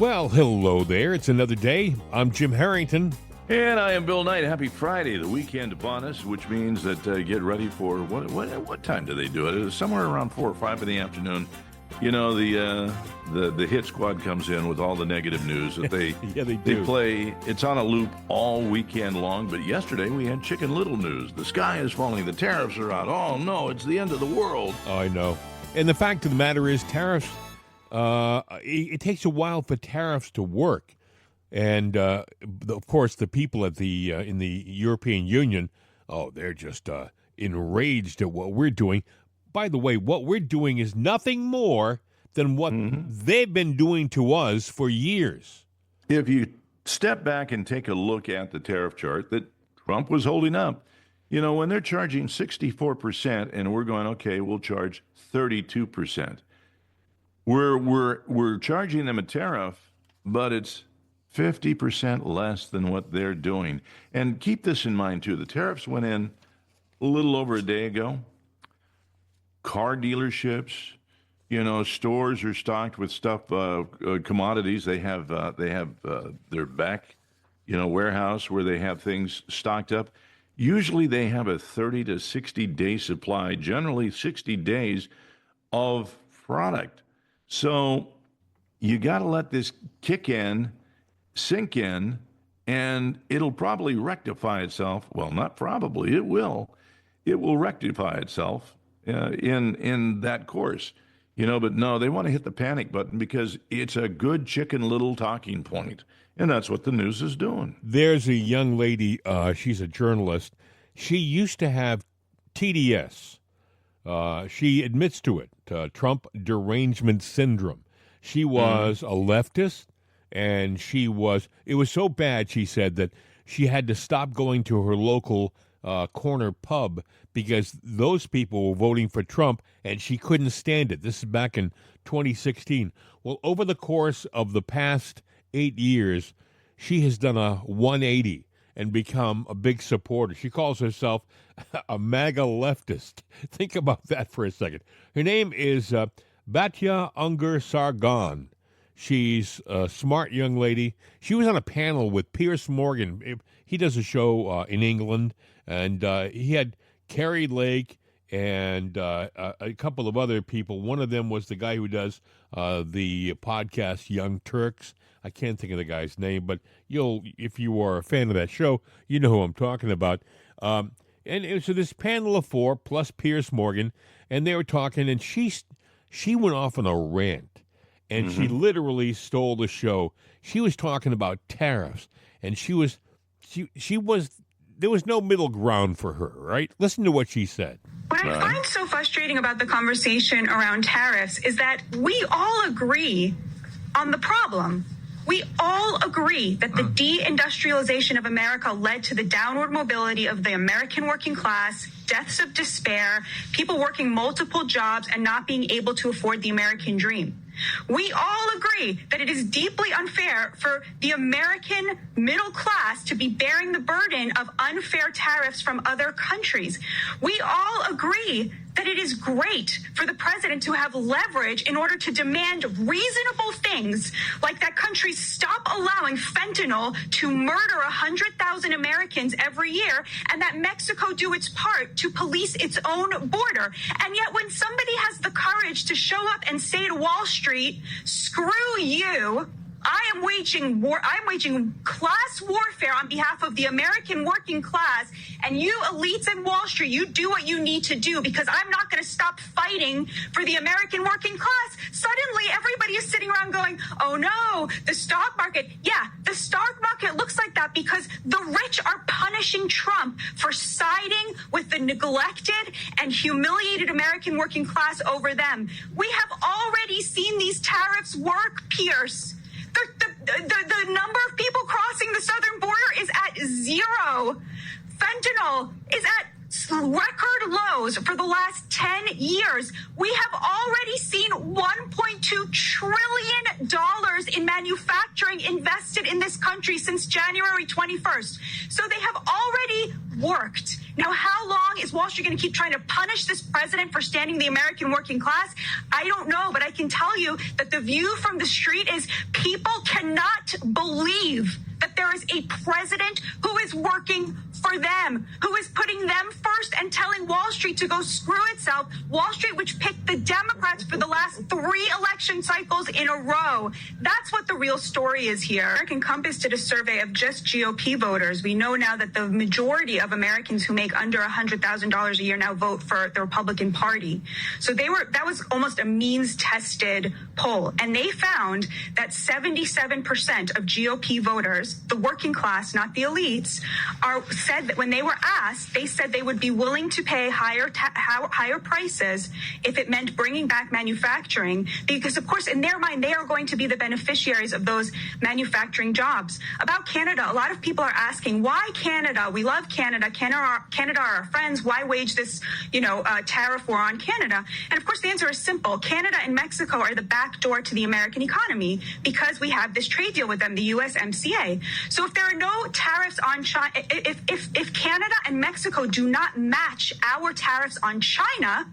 Well, hello there. It's another day. I'm Jim Harrington. And I am Bill Knight. Happy Friday, the weekend upon us, which means that get ready for, what time do they do it? It's somewhere around 4 or 5 in the afternoon. You know, the hit squad comes in with all the negative news that they yeah, they do. They play. It's on a loop all weekend long. But yesterday we had Chicken Little news. The sky is falling. The tariffs are out. Oh, no, it's the end of the world. Oh, I know. And the fact of the matter is tariffs, it takes a while for tariffs to work. And, of course, the people at in the European Union, they're just enraged at what we're doing. By the way, what we're doing is nothing more than what they've been doing to us for years. If you step back and take a look at the tariff chart that Trump was holding up, you know, when they're charging 64% and we're going, okay, we'll charge 32%. We're charging them a tariff, but it's 50% less than what they're doing. And keep this in mind, too. The tariffs went in a little over a day ago. Car dealerships, you know, stores are stocked with stuff, commodities. They have their back, you know, warehouse where they have things stocked up. Usually they have a 30 to 60 day supply, generally 60 days of product. So you got to let this sink in, and it'll probably rectify itself. Well, not probably, it will. It will rectify itself in that course. You know, but no, they want to hit the panic button because it's a good Chicken Little talking point, and that's what the news is doing. There's a young lady, she's a journalist. She used to have TDS. She admits to it, Trump derangement syndrome. She was a leftist, and it was so bad, she said, that she had to stop going to her local corner pub because those people were voting for Trump, and she couldn't stand it. This is back in 2016. Well, over the course of the past 8 years, she has done a 180 and become a big supporter. She calls herself a MAGA leftist. Think about that for a second. Her name is Batya Unger Sargon. She's a smart young lady. She was on a panel with Piers Morgan. He does a show in England, and he had Carrie Lake and a couple of other people. One of them was the guy who does the podcast Young Turks. I can't think of the guy's name, but if you are a fan of that show, you know who I'm talking about. And so this panel of 4 plus Piers Morgan, and they were talking, and she went off on a rant, and she literally stole the show. She was talking about tariffs, and there was no middle ground for her, right? Listen to what she said. What I find so frustrating about the conversation around tariffs is that we all agree on the problem. We all agree that the deindustrialization of America led to the downward mobility of the American working class, deaths of despair, people working multiple jobs and not being able to afford the American dream. We all agree that it is deeply unfair for the American middle class to be bearing the burden of unfair tariffs from other countries. We all agree that it is great for the president to have leverage in order to demand reasonable things like that countries stop allowing fentanyl to murder 100,000 Americans every year, and that Mexico do its part to police its own border. And yet when somebody has the courage to show up and say to Wall Street, screw you, I am waging war. I'm waging class warfare on behalf of the American working class. And you elites in Wall Street, you do what you need to do because I'm not going to stop fighting for the American working class. Suddenly, everybody is sitting around going, oh, no, the stock market. Yeah, the stock market looks like that because the rich are punishing Trump for siding with the neglected and humiliated American working class over them. We have already seen these tariffs work, Pierce. The number of people crossing the southern border is at 0. Fentanyl is at record lows for the last 10 years. We have already seen $1.2 trillion in manufacturing invested in this country since January 21st. So they have already worked. Now, how long is Wall Street going to keep trying to punish this president for standing the American working class? I don't know, but I can tell you that the view from the street is people cannot believe that there is a president who is working for them, who is putting them first and telling Wall Street to go screw itself. Wall Street, which picked the Democrats for the last 3 election cycles in a row. That's what the real story is here. American Compass did a survey of just GOP voters. We know now that the majority of Americans who make under $100,000 a year now vote for the Republican Party. So that was almost a means-tested poll. And they found that 77% of GOP voters, the working class, not the elites, said that when they were asked, they said they would be willing to pay higher prices if it meant bringing back manufacturing, because of course in their mind they are going to be the beneficiaries of those manufacturing jobs. About Canada, a lot of people are asking, why Canada? We love Canada. Canada are our friends. Why wage this, tariff war on Canada? And of course the answer is simple. Canada and Mexico are the back door to the American economy because we have this trade deal with them, the USMCA. So if there are no tariffs on China, if Canada and Mexico do not match our tariffs on China,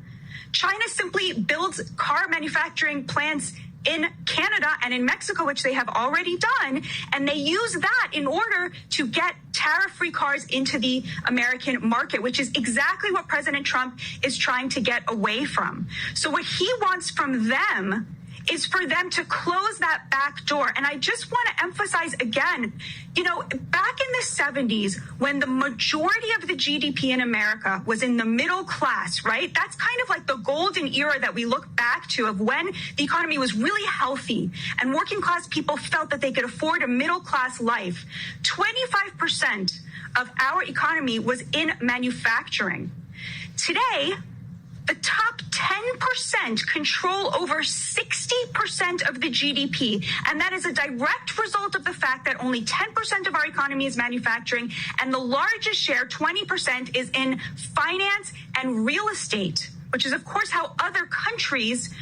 China simply builds car manufacturing plants in Canada and in Mexico, which they have already done, and they use that in order to get tariff-free cars into the American market, which is exactly what President Trump is trying to get away from. So what he wants from them is for them to close that back door. And I just want to emphasize again, back in the 70s, when the majority of the GDP in America was in the middle class, right? That's kind of like the golden era that we look back to of when the economy was really healthy and working class people felt that they could afford a middle class life. 25% of our economy was in manufacturing. Today, the top 10% control over 60% of the GDP. And that is a direct result of the fact that only 10% of our economy is manufacturing. And the largest share, 20%, is in finance and real estate, which is, of course, how other countries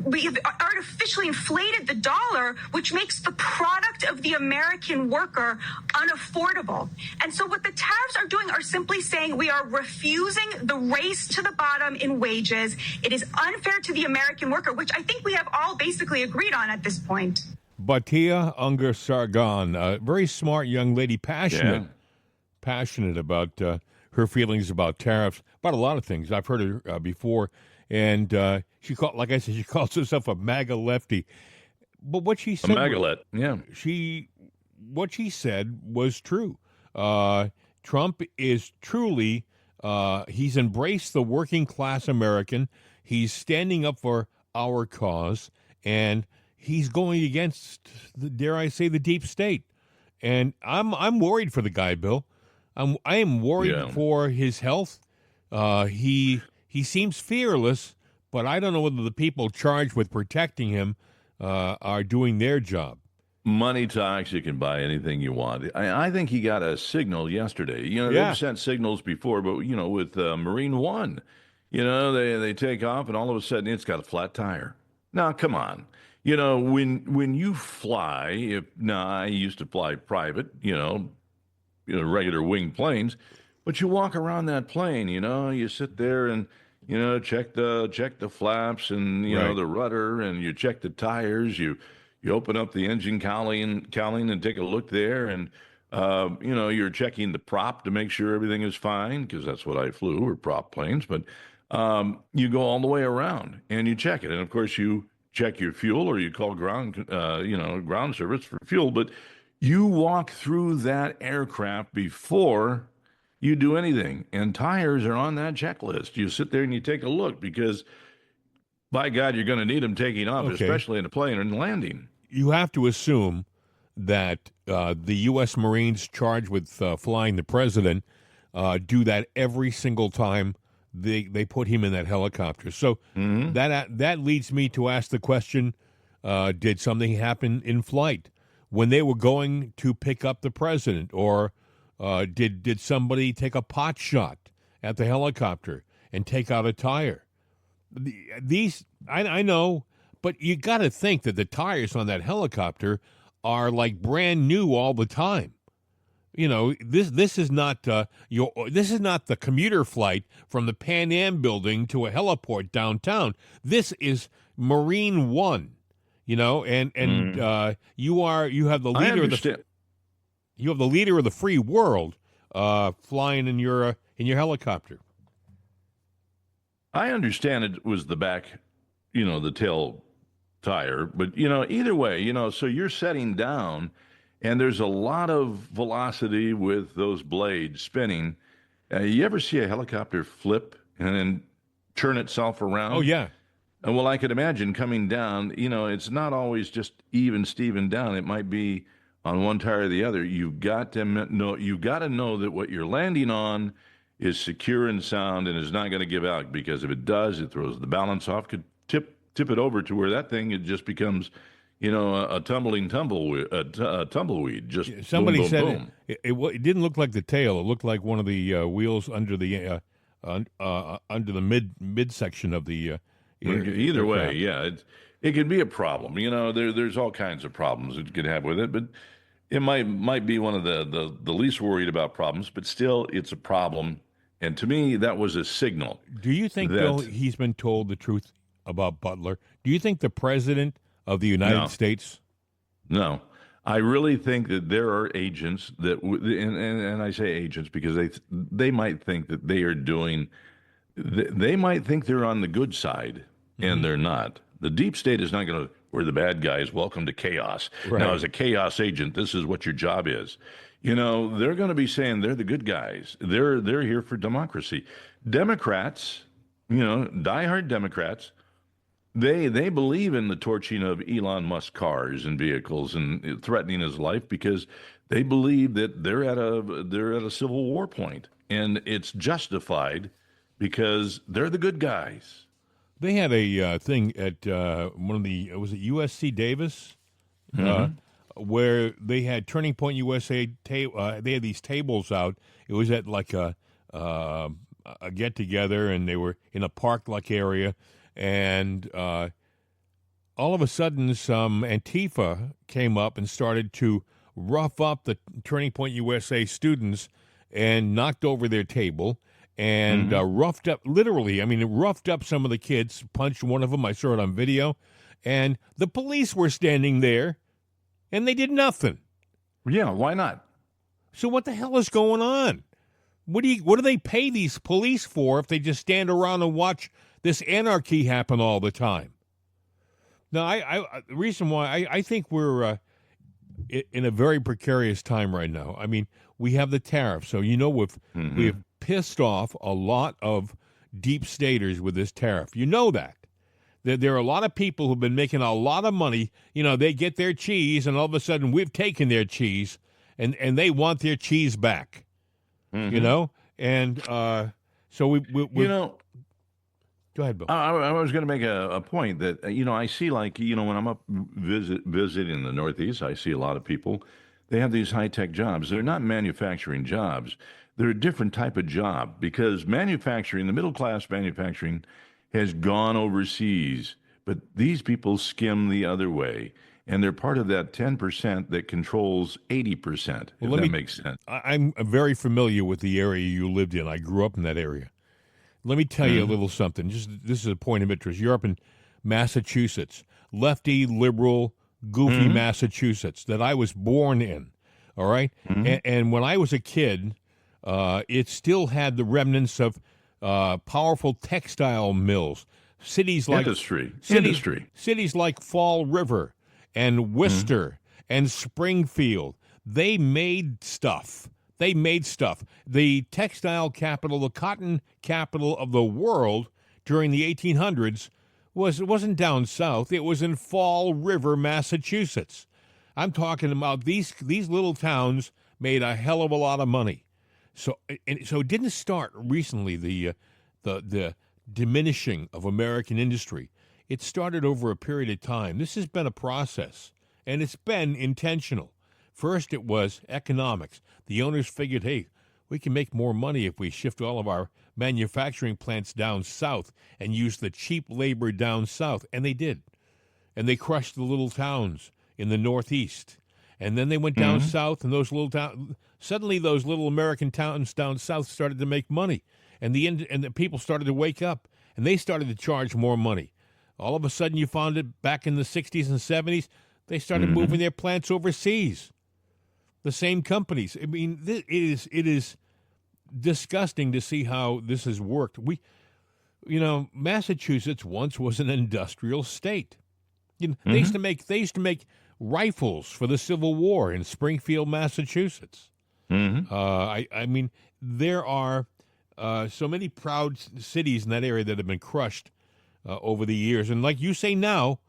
we have artificially inflated the dollar, which makes the product of the American worker unaffordable. And so what the tariffs are doing are simply saying we are refusing the race to the bottom in wages. It is unfair to the American worker, which I think we have all basically agreed on at this point. Batia Unger Sargon, a very smart young lady, passionate about her feelings about tariffs, about a lot of things. I've heard her before, and she calls herself a MAGA lefty. But what she said, what she said was true. Trump is truly, he's embraced the working class American. He's standing up for our cause, and he's going against, dare I say, the deep state. And I'm worried for the guy, Bill. I am worried for his health. He seems fearless, but I don't know whether the people charged with protecting him are doing their job. Money talks. You can buy anything you want. I think he got a signal yesterday. They've sent signals before, but with Marine One, they take off and all of a sudden it's got a flat tire. Now, come on. When you fly, I used to fly private, regular winged planes, but you walk around that plane, you sit there and, check the flaps and, the rudder, and you check the tires, you open up the engine cowling and take a look there, and, you're checking the prop to make sure everything is fine, because that's what I flew, were prop planes, but you go all the way around and you check it. And of course you check your fuel, or you call ground service for fuel, but you walk through that aircraft before you do anything. And tires are on that checklist. You sit there and you take a look, because by God, you're going to need them taking off, especially in a plane and landing. You have to assume that the U.S. Marines charged with flying the president do that every single time they put him in that helicopter. So that leads me to ask the question, did something happen in flight when they were going to pick up the president? Or did somebody take a pot shot at the helicopter and take out a tire? I know, but you got to think that the tires on that helicopter are like brand new all the time. This is not this is not the commuter flight from the Pan Am building to a heliport downtown. This is Marine One. And you have the I leader understand. you have the leader of the free world flying in your helicopter. I understand it was the back, the tail tire, but either way, so you're setting down, and there's a lot of velocity with those blades spinning. You ever see a helicopter flip and then turn itself around? Oh yeah. Well, I could imagine coming down. It's not always just even Steven down. It might be on one tire or the other. You've got to know. You've got to know that what you're landing on is secure and sound and is not going to give out, because if it does, it throws the balance off, could tip it over to where that thing, it just becomes, a tumbleweed, just Somebody boom, boom, said boom. It didn't look like the tail. It looked like one of the wheels under the midsection of the. Either way, aircraft. yeah, it could be a problem. There's all kinds of problems that you could have with it, but it might be one of the least worried about problems, but still, it's a problem. And to me, that was a signal. Do you think, Bill, he's been told the truth about Butler? Do you think the president of the United States? No, I really think that there are agents that, and I say agents because they might think that they are doing, they might think they're on the good side, and they're not. The deep state is not going to, we're the bad guys, welcome to chaos. Right. Now, as a chaos agent, this is what your job is. They're going to be saying they're the good guys. They're here for democracy. Democrats, diehard Democrats, they believe in the torching of Elon Musk cars and vehicles and threatening his life, because they believe that they're at a civil war point, and it's justified because they're the good guys. They had a thing at one of the, was it USC Davis? Where they had Turning Point USA. They had these tables out. It was at like a get together, and they were in a park like area. And all of a sudden, some Antifa came up and started to rough up the Turning Point USA students and knocked over their table and roughed up, literally. I mean, it roughed up some of the kids, punched one of them. I saw it on video. And the police were standing there. And they did nothing. Yeah, why not? So what the hell is going on? What do they pay these police for if they just stand around and watch this anarchy happen all the time? Now, the reason why I think we're in a very precarious time right now. I mean, we have the tariff, so we've pissed off a lot of deep staters with this tariff. You know that. There are a lot of people who've been making a lot of money. They get their cheese, and all of a sudden we've taken their cheese, and they want their cheese back. And so we go ahead, Bill. I was going to make a point that I see, like, when I'm up visiting the Northeast, I see a lot of people. They have these high-tech jobs. They're not manufacturing jobs. They're a different type of job, because manufacturing, the middle-class manufacturing, has gone overseas, but these people skim the other way, and they're part of that 10% that controls 80%, if that makes sense. I'm very familiar with the area you lived in. I grew up in that area. Let me tell you a little something. This is a point of interest. You're up in Massachusetts, lefty, liberal, goofy Massachusetts that I was born in, all right? And when I was a kid, it still had the remnants of powerful textile mills, cities like cities like Fall River and Worcester and Springfield. They made stuff. The textile capital, the cotton capital of the world during the 1800s wasn't down south. It was in Fall River, Massachusetts. I'm talking about these little towns made a hell of a lot of money. So it didn't start recently, the diminishing of American industry. It started over a period of time. This has been a process, and it's been intentional. First, it was economics. The owners figured, hey, we can make more money if we shift all of our manufacturing plants down south and use the cheap labor down south. And they did. And they crushed the little towns in the Northeast. And then they went down south, and suddenly those little American towns down south started to make money, and the people started to wake up, and they started to charge more money. All of a sudden, you found it back in the 60s and 70s, they started moving their plants overseas. The same companies. I mean, it is disgusting to see how this has worked. Massachusetts once was an industrial state. They used to make rifles for the Civil War in Springfield, Massachusetts. I mean, there are so many proud cities in that area that have been crushed over the years. And like you say now,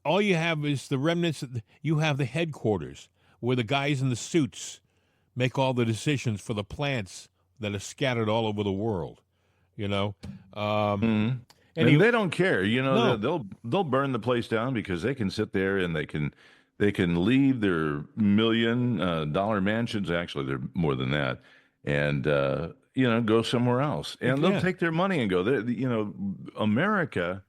all you have is the remnants. You have the headquarters where the guys in the suits make all the decisions for the plants that are scattered all over the world. And they don't care. No. They'll burn the place down because they can sit there and they can leave their $1 million mansions. Actually, they're more than that, and go somewhere else. And they'll take their money and go. America.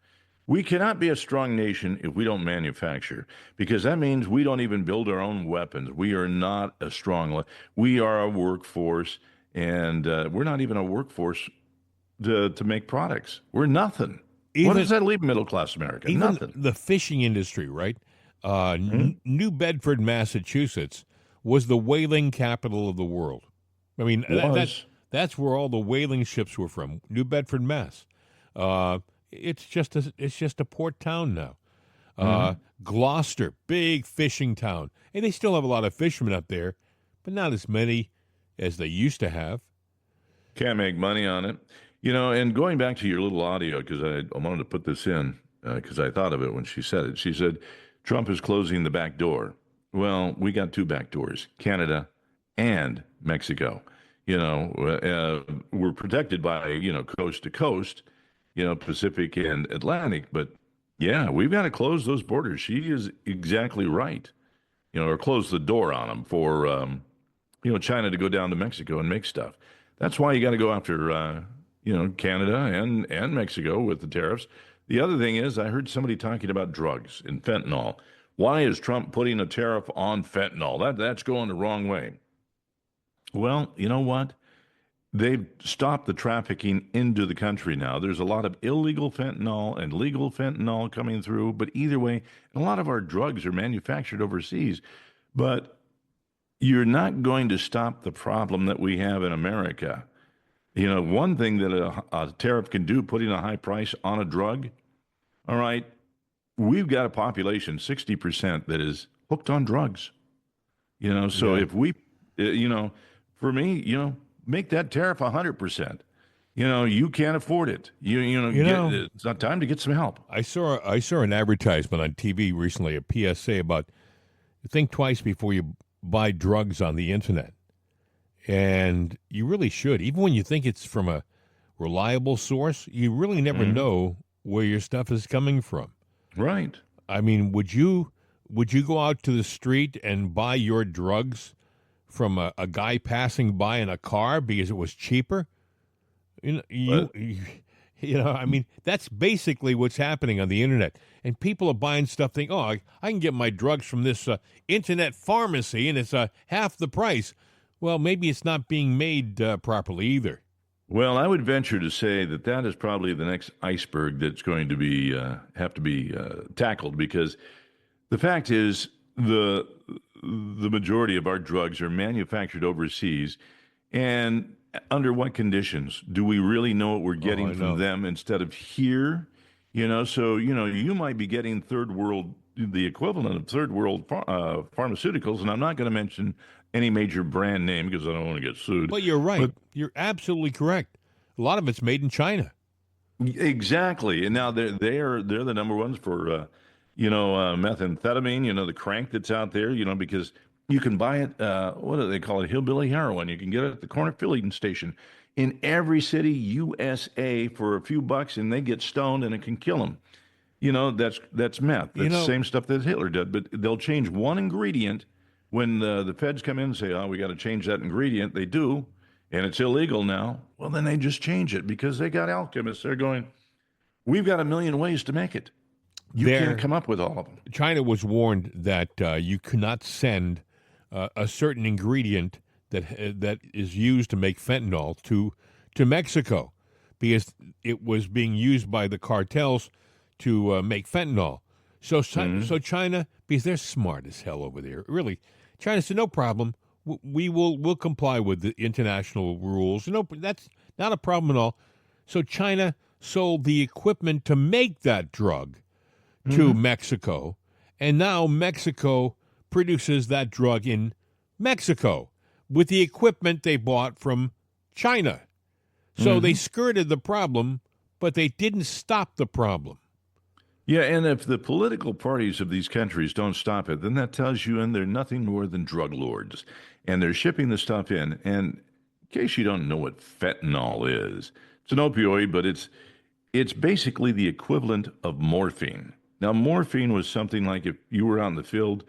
We cannot be a strong nation if we don't manufacture, because that means we don't even build our own weapons. We are not a strong. We are a workforce, and we're not even a workforce to make products. We're nothing. What does that leave middle class America? Even Nothing. The fishing industry, right? New Bedford, Massachusetts, was the whaling capital of the world. I mean, that's where all the whaling ships were from. New Bedford, Mass. It's just a port town now. Gloucester, big fishing town, and they still have a lot of fishermen up there, but not as many as they used to have. Can't make money on it. And going back to your little audio, because I wanted to put this in because I thought of it when she said it. She said, Trump is closing the back door. Well, we got two back doors, Canada and Mexico. We're protected by, coast to coast, Pacific and Atlantic. But, yeah, we've got to close those borders. She is exactly right, or close the door on them for, China to go down to Mexico and make stuff. That's why you got to go after, Canada and Mexico with the tariffs. The other thing is, I heard somebody talking about drugs and fentanyl. Why is Trump putting a tariff on fentanyl? That's going the wrong way. Well, you know what? They've stopped the trafficking into the country now. There's a lot of illegal fentanyl and legal fentanyl coming through, but either way, a lot of our drugs are manufactured overseas. But you're not going to stop the problem that we have in America. One thing that a tariff can do, putting a high price on a drug, all right, we've got a population, 60%, that is hooked on drugs. So if we, for me, make that tariff 100%. You can't afford it. It's not time to get some help. I saw an advertisement on TV recently, a PSA about think twice before you buy drugs on the internet. And you really should. Even when you think it's from a reliable source, you really never know where your stuff is coming from. Right. I mean, would you go out to the street and buy your drugs from a guy passing by in a car because it was cheaper? I mean, that's basically what's happening on the internet. And people are buying stuff thinking, I can get my drugs from this internet pharmacy and it's half the price. Well, maybe it's not being made properly either. Well, I would venture to say that is probably the next iceberg that's going to be have to be tackled, because the fact is the majority of our drugs are manufactured overseas, and under what conditions? Do we really know what we're getting from them instead of here? So you might be getting the equivalent of third world pharmaceuticals, and I'm not going to mention any major brand name because I don't want to get sued. But you're right. You're absolutely correct. A lot of it's made in China. Exactly. And now they're the number ones for methamphetamine, the crank that's out there, because you can buy it, what do they call it, hillbilly heroin. You can get it at the corner filling station in every city, USA, for a few bucks, and they get stoned and it can kill them. That's meth. That's the same stuff that Hitler did, but they'll change one ingredient. When the feds come in and say, we got to change that ingredient, they do, and it's illegal now. Well, then they just change it because they got alchemists. They're going, we've got a million ways to make it. You can't come up with all of them. China was warned that you cannot send a certain ingredient that is used to make fentanyl to Mexico because it was being used by the cartels to make fentanyl. So China, because they're smart as hell over there, really, China said no problem. We'll comply with the international rules. No, that's not a problem at all. So China sold the equipment to make that drug to Mexico, and now Mexico produces that drug in Mexico with the equipment they bought from China. So they skirted the problem, but they didn't stop the problem. Yeah, and if the political parties of these countries don't stop it, then that tells you, and they're nothing more than drug lords, and they're shipping the stuff in. And in case you don't know what fentanyl is, it's an opioid, but it's basically the equivalent of morphine. Now, morphine was something like if you were out in the field,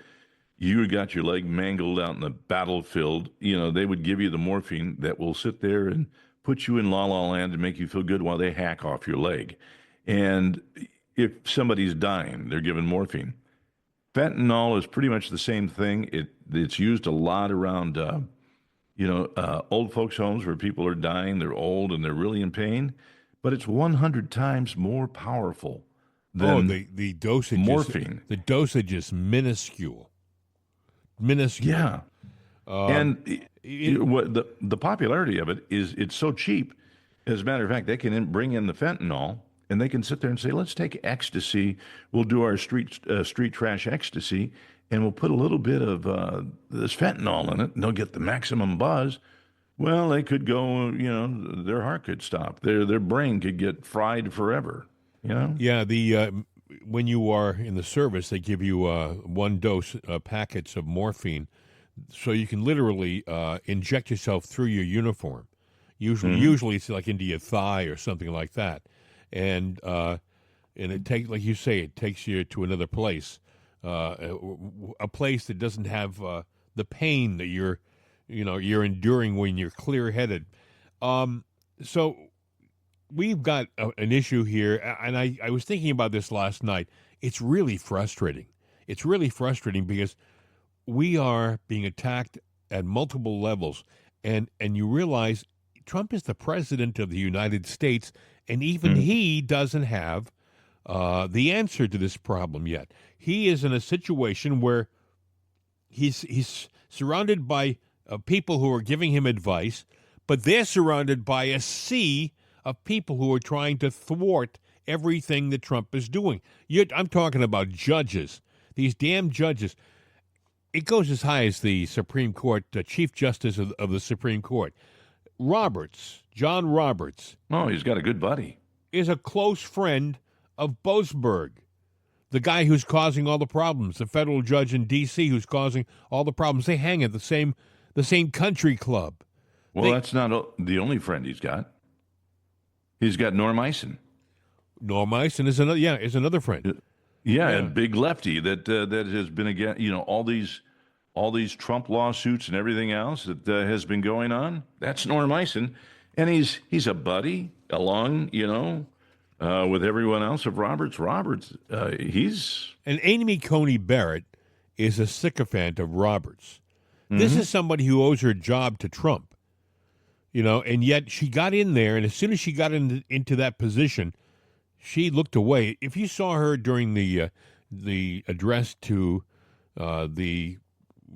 you got your leg mangled out in the battlefield, they would give you the morphine that will sit there and put you in la-la land and make you feel good while they hack off your leg. And if somebody's dying, they're given morphine. Fentanyl is pretty much the same thing. It's used a lot around, old folks' homes where people are dying, they're old, and they're really in pain. But it's 100 times more powerful than the dosage morphine. The dosage is minuscule. Minuscule. Yeah. And the popularity of it is it's so cheap. As a matter of fact, they can bring in the fentanyl, and they can sit there and say, let's take ecstasy. We'll do our street trash ecstasy, and we'll put a little bit of this fentanyl in it, and they'll get the maximum buzz. Well, they could go, their heart could stop. Their brain could get fried forever, Yeah, when you are in the service, they give you one dose packets of morphine, so you can literally inject yourself through your uniform. Usually it's like into your thigh or something like that, and it takes, like you say, it takes you to another place, a place that doesn't have the pain that you're enduring when you're clear-headed. So we've got an issue here, and I was thinking about this last night. It's really frustrating. It's really frustrating because we are being attacked at multiple levels, and you realize Trump is the president of the United States, and even he doesn't have the answer to this problem yet. He is in a situation where he's surrounded by people who are giving him advice, but they're surrounded by a sea of people who are trying to thwart everything that Trump is doing. I'm talking about judges, these damn judges. It goes as high as the Supreme Court, Chief Justice of the Supreme Court. John Roberts. Oh, he's got a good buddy. Is a close friend of Boasberg, the guy who's causing all the problems, the federal judge in D.C. who's causing all the problems. They hang at the same country club. Well, that's not the only friend he's got. He's got Norm Eisen. Norm Eisen is another friend. Yeah, a big lefty that has been again, all these Trump lawsuits and everything else that has been going on. That's Norm Eisen, and he's a buddy along, with everyone else of Roberts. And Amy Coney Barrett is a sycophant of Roberts. This is somebody who owes her job to Trump, and yet she got in there, and as soon as she got into that position, she looked away. If you saw her during the address to the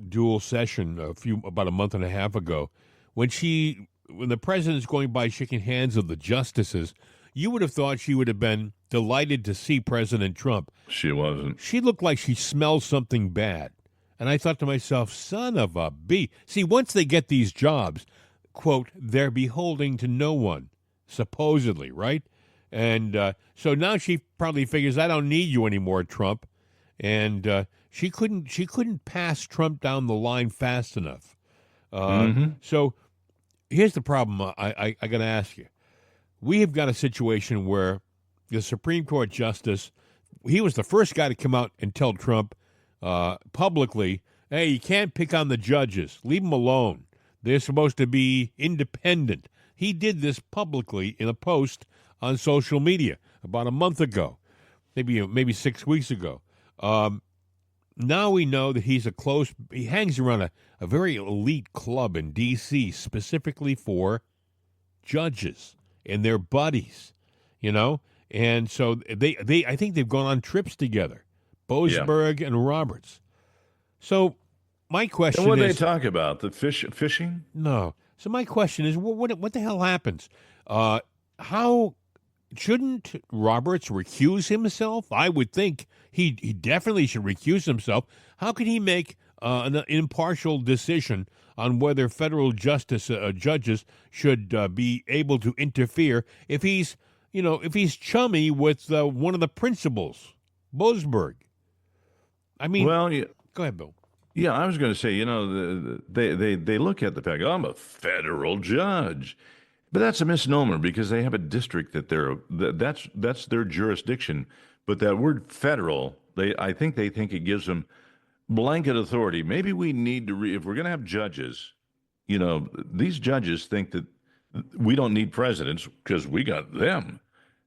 dual session about a month and a half ago, when the president's going by shaking hands with the justices, you would have thought she would have been delighted to see President Trump. She wasn't. She looked like she smelled something bad. And I thought to myself, son of a bee. See, once they get these jobs, quote, they're beholding to no one, supposedly, right? And so now she probably figures, I don't need you anymore, Trump. And she couldn't pass Trump down the line fast enough. So here's the problem I got to ask you. We have got a situation where the Supreme Court justice, he was the first guy to come out and tell Trump publicly, hey, you can't pick on the judges. Leave them alone. They're supposed to be independent. He did this publicly in a post on social media about a month ago. maybe 6 weeks ago. Now we know that he hangs around a very elite club in D.C. specifically for judges and their buddies, and so they I think they've gone on trips together, Boasberg and Roberts. So my question And what do is, they talk about? The fishing? no. So my question is, what the hell happens? How shouldn't Roberts recuse himself? I would think he definitely should recuse himself. How can he make an impartial decision on whether federal judges should be able to interfere if he's chummy with one of the principals, Boasberg? I mean, Well, go ahead, Bill. yeah, I was going to say, they look at the fact, I'm a federal judge. But that's a misnomer because they have a district that's their jurisdiction. But that word federal, I think they think it gives them blanket authority. Maybe we need to if we're going to have judges, these judges think that we don't need presidents because we got them.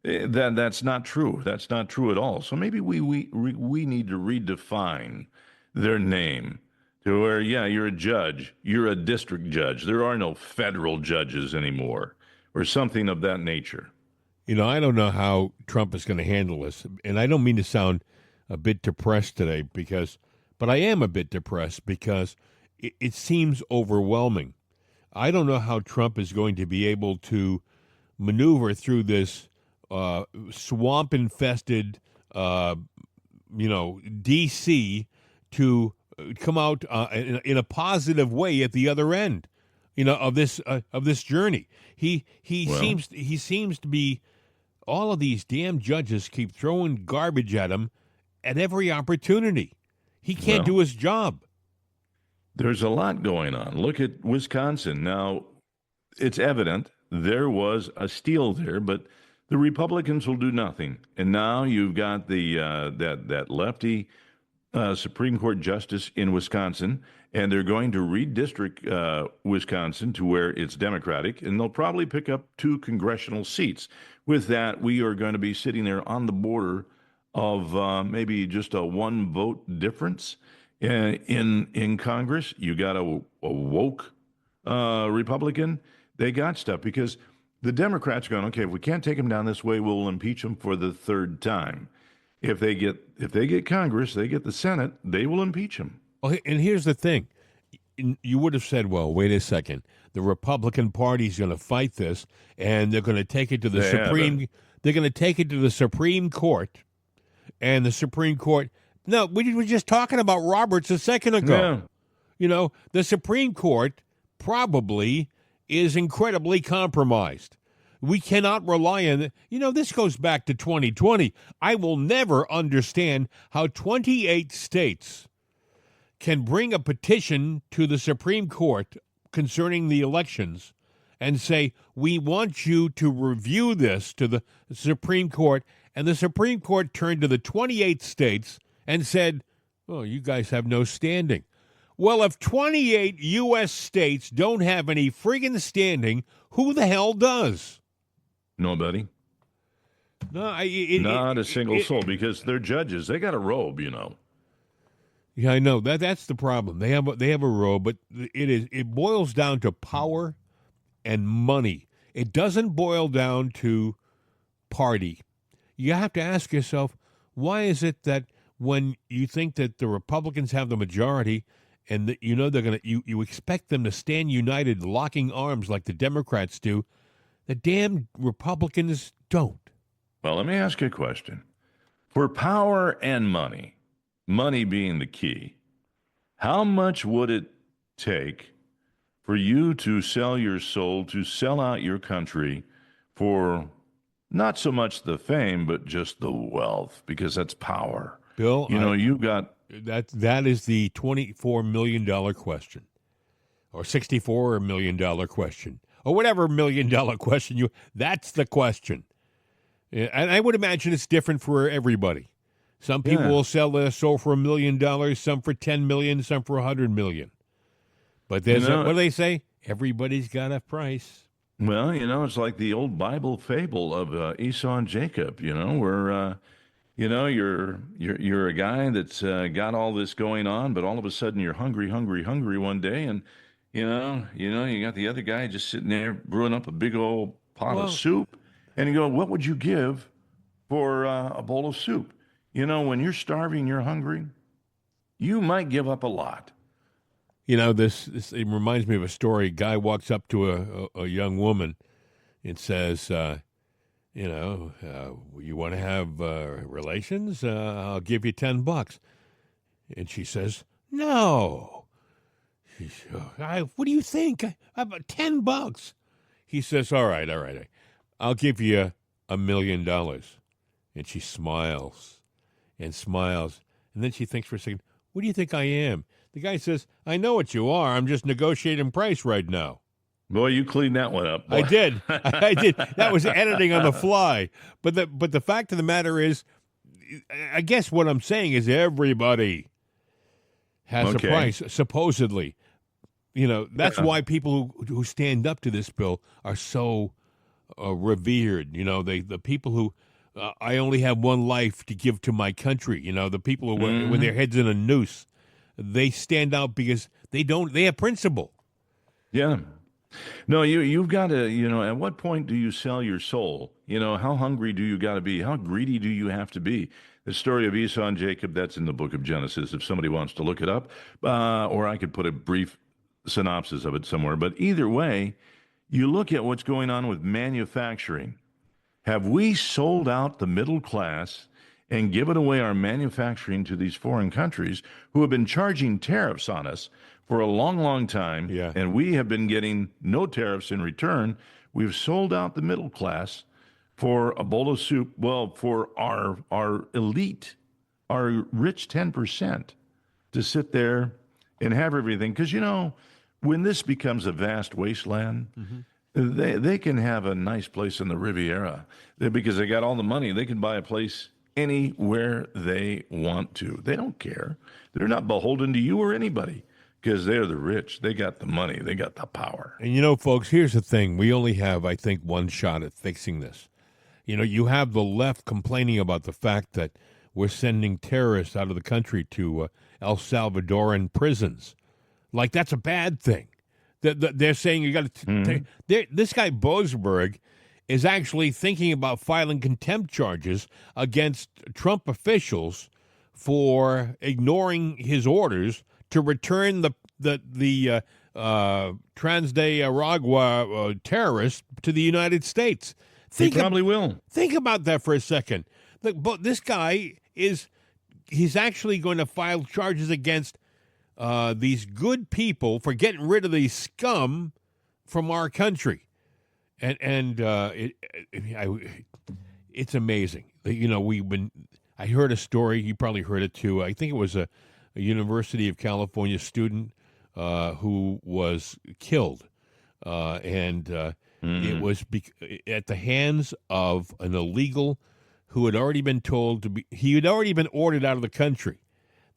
That's not true. That's not true at all. So maybe we need to redefine their name to where, yeah, you're a judge, you're a district judge. There are no federal judges anymore, or something of that nature. I don't know how Trump is going to handle this, and I don't mean to sound a bit depressed today but I am a bit depressed because it seems overwhelming. I don't know how Trump is going to be able to maneuver through this swamp-infested, D.C. to come out in a positive way at the other end, of this journey. He seems to be. All of these damn judges keep throwing garbage at him at every opportunity. He can't do his job. There's a lot going on. Look at Wisconsin. Now, it's evident there was a steal there, but the Republicans will do nothing. And now you've got the that lefty Supreme Court justice in Wisconsin, and they're going to redistrict Wisconsin to where it's Democratic, and they'll probably pick up 2 congressional seats. With that, we are going to be sitting there on the border of maybe just a 1 vote difference in Congress. You got a woke Republican. They got stuff because the Democrats are going, okay, if we can't take him down this way, we'll impeach him for the 3rd time. If they get Congress, they get the Senate, they will impeach him. Okay, and here's the thing. You would have said, well, wait a second. The Republican Party's going to fight this, and they're going to take it to the They're going to take it to the Supreme Court, and the Supreme Court. No, we were just talking about Roberts a second ago. Yeah. The Supreme Court probably is incredibly compromised. We cannot rely on it. This goes back to 2020. I will never understand how 28 states can bring a petition to the Supreme Court concerning the elections and say, we want you to review this to the Supreme Court. And the Supreme Court turned to the 28 states and said, oh, you guys have no standing. Well, if 28 U.S. states don't have any friggin' standing, who the hell does? Nobody. No, not a single soul, because they're judges. They got a robe, Yeah, I know that's the problem. They have a robe, but it boils down to power and money. It doesn't boil down to party. You have to ask yourself, why is it that when you think that the Republicans have the majority and that they're going to you expect them to stand united, locking arms like the Democrats do, the damn Republicans don't. Well, let me ask you a question. For power and money being the key, how much would it take for you to sell your soul, to sell out your country for not so much the fame, but just the wealth, because that's power? Bill, you've got... That is the $24 million question, or $64 million question, or whatever $1 million question that's the question. And I would imagine it's different for everybody. Some people will sell their soul for $1 million, some for $10 million, some for $100 million. But there's what do they say? Everybody's got a price. Well, it's like the old Bible fable of Esau and Jacob, where You know, you're a guy that's got all this going on, but all of a sudden you're hungry, hungry, hungry one day, and you got the other guy just sitting there brewing up a big old pot of Well, soup, and you go, "What would you give for a bowl of soup?" You know, when you're starving, you're hungry, you might give up a lot. this it reminds me of a story. A guy walks up to a young woman and says, you want to have relations? I'll give you $10. And she says, no. What do you think? About $10. He says, all right. I'll give you $1 million. And she smiles and smiles. And then she thinks for a second, what do you think I am? The guy says, I know what you are. I'm just negotiating price right now. Boy, you cleaned that one up. Boy. I did. I did. That was editing on the fly. But the fact of the matter is, I guess what I'm saying is everybody has a price, supposedly. That's why people who stand up to this bill are so revered. The people who, I only have one life to give to my country. The people who, when their head's in a noose, they stand out because they have principle. Yeah. No, you've got to, at what point do you sell your soul? How hungry do you got to be? How greedy do you have to be? The story of Esau and Jacob, that's in the book of Genesis, if somebody wants to look it up. Or I could put a brief synopsis of it somewhere. But either way, you look at what's going on with manufacturing. Have we sold out the middle class and given away our manufacturing to these foreign countries who have been charging tariffs on us for a long, long time, and we have been getting no tariffs in return? We've sold out the middle class for a bowl of soup, for our elite, our rich 10%, to sit there and have everything. Because, when this becomes a vast wasteland, they can have a nice place in the Riviera because they got all the money. They can buy a place anywhere they want to. They don't care. They're not beholden to you or anybody. Because they're the rich. They got the money. They got the power. And, folks, here's the thing. We only have, I think, one shot at fixing this. You have the left complaining about the fact that we're sending terrorists out of the country to El Salvadoran prisons. Like, that's a bad thing. They're saying you got to... This guy, Boasberg, is actually thinking about filing contempt charges against Trump officials for ignoring his orders to return the Trans-de-Aragua terrorists to the United States. He probably will. Think about that for a second. But this guy he's actually going to file charges against these good people for getting rid of these scum from our country. And it's amazing. I heard a story, you probably heard it too. I think it was a University of California student who was killed, and it was at the hands of an illegal who had already been told to be. He had already been ordered out of the country.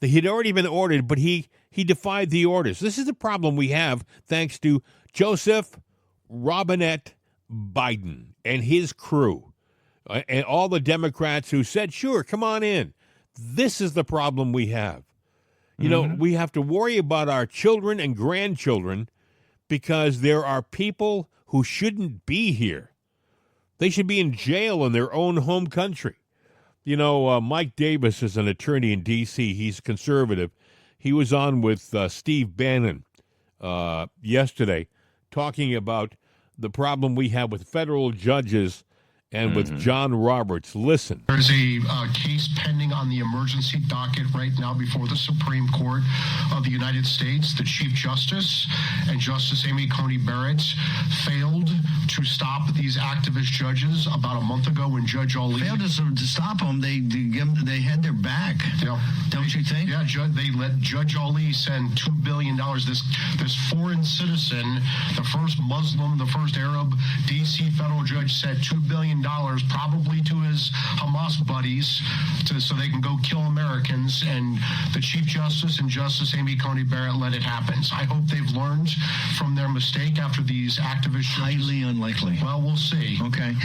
He had already been ordered, but he defied the orders. This is the problem we have, thanks to Joseph Robinette Biden and his crew, and all the Democrats who said, "Sure, come on in." This is the problem we have. We have to worry about our children and grandchildren because there are people who shouldn't be here. They should be in jail in their own home country. Mike Davis is an attorney in D.C. He's conservative. He was on with Steve Bannon yesterday talking about the problem we have with federal judges and with John Roberts. Listen. There's a case pending on the emergency docket right now before the Supreme Court of the United States. The Chief Justice and Justice Amy Coney Barrett failed to stop these activist judges about a month ago when Judge Ali... Failed to stop them. They had their back. Yeah. Don't you think? Yeah, they let Judge Ali send $2 billion. This foreign citizen, the first Muslim, the first Arab, D.C. federal judge, sent $2 billion billion, probably to his Hamas buddies, so they can go kill Americans. And the Chief Justice and Justice Amy Coney Barrett let it happen. So I hope they've learned from their mistake after these activists. Highly unlikely. Well, we'll see. Okay.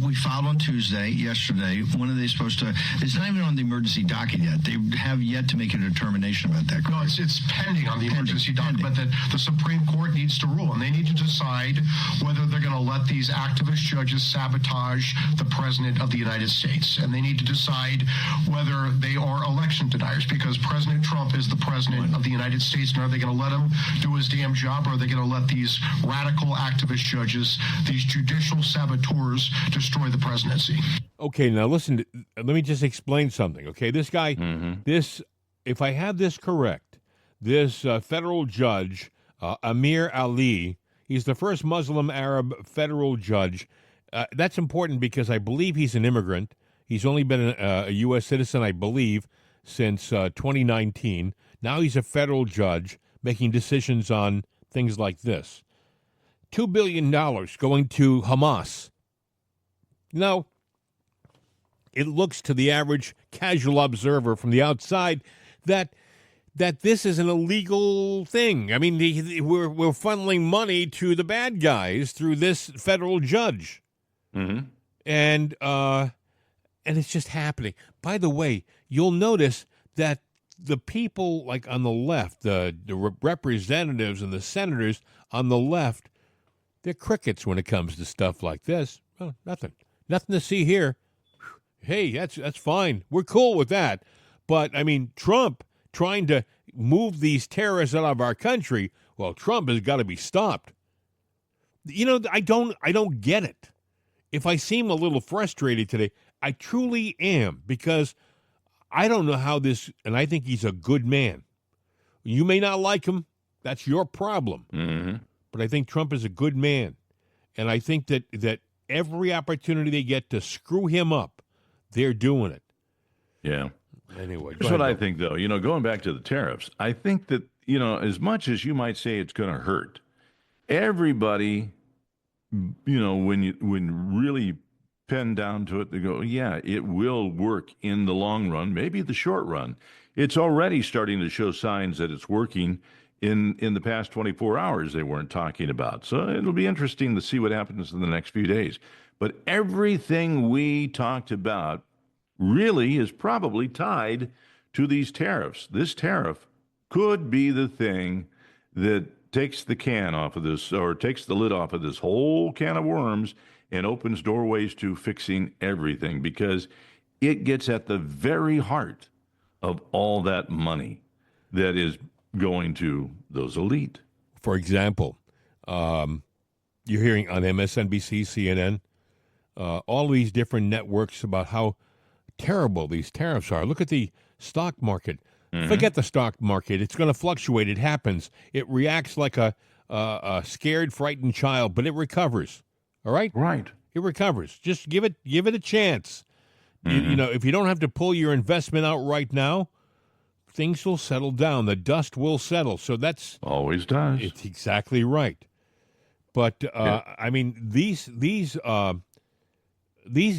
We filed on Tuesday, yesterday. When are they supposed to? It's not even on the emergency docket yet. They have yet to make a determination about that. No, it's pending on the emergency docket, but the Supreme Court needs to rule, and they need to decide whether they're going to let these activist judges sabotage the President of the United States. And they need to decide whether they are election deniers, because President Trump is the President of the United States, and are they going to let him do his damn job, or are they going to let these radical activist judges, these judicial saboteurs, destroy the presidency? Okay, now listen, let me just explain something, okay? This guy, if I have this correct, this federal judge, Amir Ali, he's the first Muslim Arab federal judge. That's important because I believe he's an immigrant. He's only been a U.S. citizen, I believe, since 2019. Now he's a federal judge making decisions on things like this. $2 billion going to Hamas. Now, it looks to the average casual observer from the outside that this is an illegal thing. I mean, we're funneling money to the bad guys through this federal judge, and it's just happening. By the way, you'll notice that the people like on the left, the representatives and the senators on the left, they're crickets when it comes to stuff like this. Oh, nothing to see here. Hey, that's fine. We're cool with that. But I mean, Trump trying to move these terrorists out of our country, well, Trump has got to be stopped. You know, I don't get it. If I seem a little frustrated today, I truly am, because I don't know how this, and I think he's a good man. You may not like him. That's your problem. But I think Trump is a good man. And I think that every opportunity they get to screw him up, they're doing it. Yeah. Anyway, here's what I think, though. You know, going back to the tariffs, I think that, you know, as much as you might say it's going to hurt, everybody, you know, when really pinned down to it, they go, yeah, it will work in the long run, maybe the short run. It's already starting to show signs that it's working in the past 24 hours they weren't talking about. So it'll be interesting to see what happens in the next few days. But everything we talked about really is probably tied to these tariffs. This tariff could be the thing that takes the can off of this, or takes the lid off of this whole can of worms, and opens doorways to fixing everything, because it gets at the very heart of all that money that is going to those elite. For example, you're hearing on MSNBC, CNN, all these different networks about how terrible these tariffs are. Look at the stock market. Forget the stock market. It's going to fluctuate. It happens. It reacts like a scared, frightened child, but it recovers. All right? Right. It recovers. Just give it a chance. You know, if you don't have to pull your investment out right now, things will settle down. The dust will settle. So that's always does. It's exactly right. But I mean, these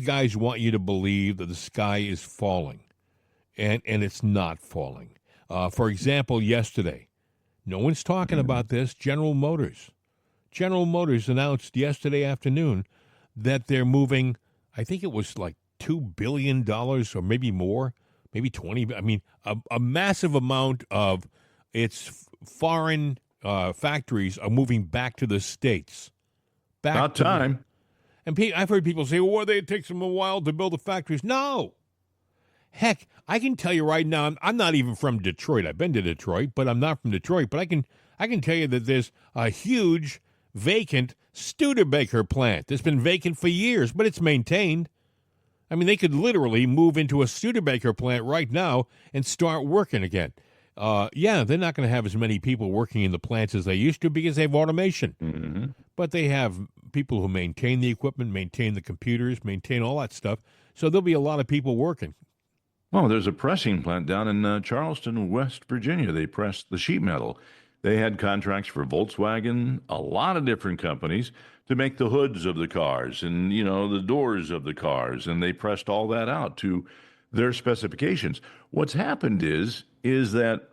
guys want you to believe that the sky is falling, and it's not falling. For example, yesterday, no one's talking about this. General Motors announced yesterday afternoon that they're moving, I think it was like $2 billion or maybe more, maybe 20. I mean, a massive amount of its foreign factories are moving back to the States. About time. And I've heard people say, well, it takes them a while to build the factories. No. Heck, I can tell you right now, I'm not even from Detroit. I've been to Detroit, but I'm not from Detroit. But I can tell you that there's a huge vacant Studebaker plant that's been vacant for years, but it's maintained. I mean, they could literally move into a Studebaker plant right now and start working again. Yeah, they're not going to have as many people working in the plants as they used to because they have automation. But they have people who maintain the equipment, maintain the computers, maintain all that stuff. So there'll be a lot of people working. Well, there's a pressing plant down in Charleston, West Virginia. They press the sheet metal. They had contracts for Volkswagen, a lot of different companies to make the hoods of the cars and, the doors of the cars. And they pressed all that out to their specifications. What's happened is that,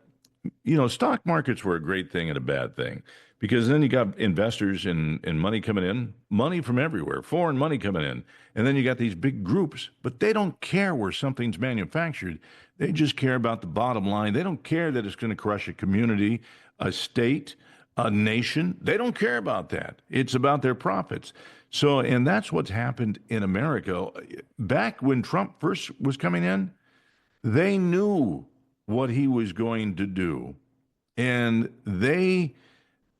stock markets were a great thing and a bad thing because then you got investors and money coming in, money from everywhere, foreign money coming in. And then you got these big groups, but they don't care where something's manufactured. They just care about the bottom line. They don't care that it's going to crush a community, a state, a nation. They don't care about that. It's about their profits. So, and that's what's happened in America. Back when Trump first was coming in, they knew what he was going to do. And the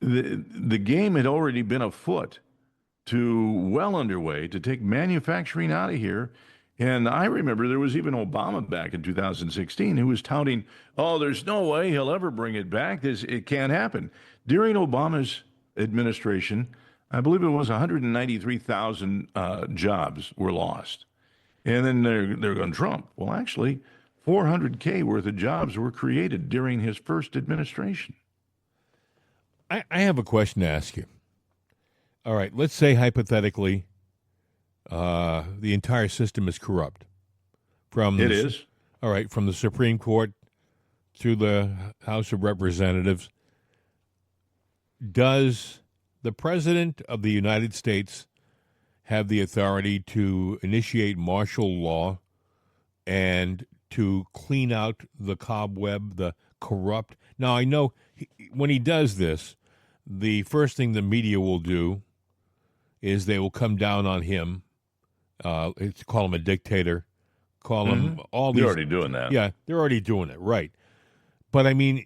game had already been afoot well underway to take manufacturing out of here. And I remember there was even Obama back in 2016 who was touting, there's no way he'll ever bring it back. It can't happen. During Obama's administration, I believe it was 193,000 jobs were lost. And then they're going Trump. Well, actually, 400K worth of jobs were created during his first administration. I have a question to ask you. All right, let's say hypothetically the entire system is corrupt. It is. All right, from the Supreme Court through the House of Representatives. Does the President of the United States have the authority to initiate martial law and to clean out the cobweb, the corrupt? Now, I know when he does this, the first thing the media will do is they will come down on him, call him a dictator, call him all these. They're already doing that. Yeah, they're already doing it, right. But, I mean,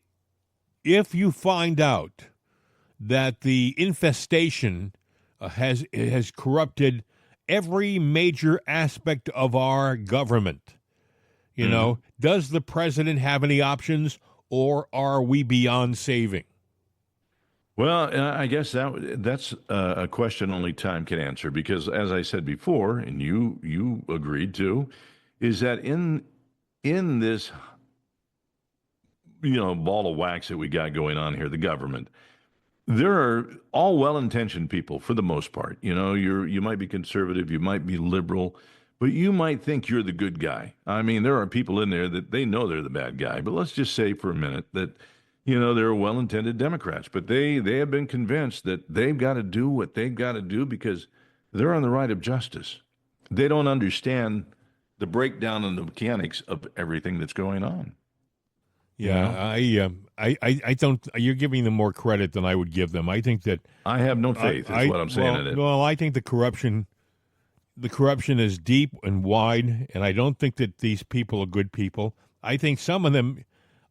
if you find out that the infestation has corrupted every major aspect of our government, does the president have any options, or are we beyond saving? Well, I guess that's a question only time can answer because, as I said before, and you agreed to, is that in this ball of wax that we got going on here, the government, there are all well-intentioned people for the most part. You might be conservative, you might be liberal, but you might think you're the good guy. I mean, there are people in there that they know they're the bad guy. But let's just say for a minute that they're well-intended Democrats, but they have been convinced that they've got to do what they've got to do because they're on the right of justice. They don't understand the breakdown and the mechanics of everything that's going on. Yeah, I don't. You're giving them more credit than I would give them. I think that I have no faith. Is what I'm saying in it. Well, I think the corruption is deep and wide, and I don't think that these people are good people. I think some of them.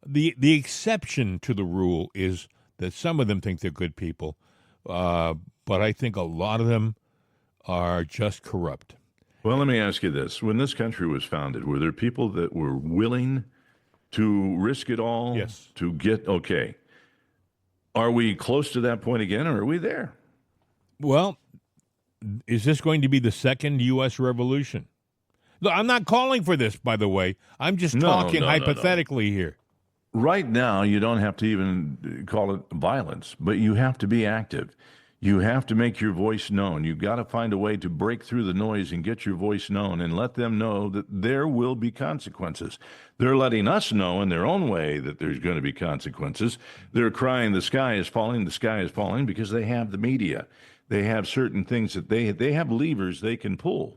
The exception to the rule is that some of them think they're good people, but I think a lot of them are just corrupt. Well, let me ask you this. When this country was founded, were there people that were willing to risk it all? Yes. To get, okay. Are we close to that point again, or are we there? Well, is this going to be the second U.S. revolution? Look, I'm not calling for this, by the way. I'm just talking hypothetically here. Right now, you don't have to even call it violence, but you have to be active. You have to make your voice known. You've got to find a way to break through the noise and get your voice known and let them know that there will be consequences. They're letting us know in their own way that there's going to be consequences. They're crying, the sky is falling because they have the media. They have certain things that they have levers they can pull.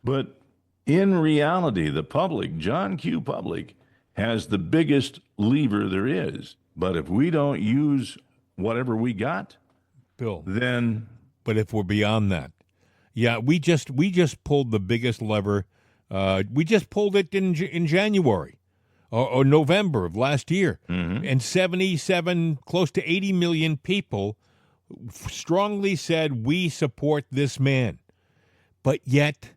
But in reality, the public, John Q. Public, has the biggest lever there is. But if we don't use whatever we got, Bill, then... But if we're beyond that, we just pulled the biggest lever. We just pulled it in January or November of last year. And 77, close to 80 million people strongly said, we support this man. But yet,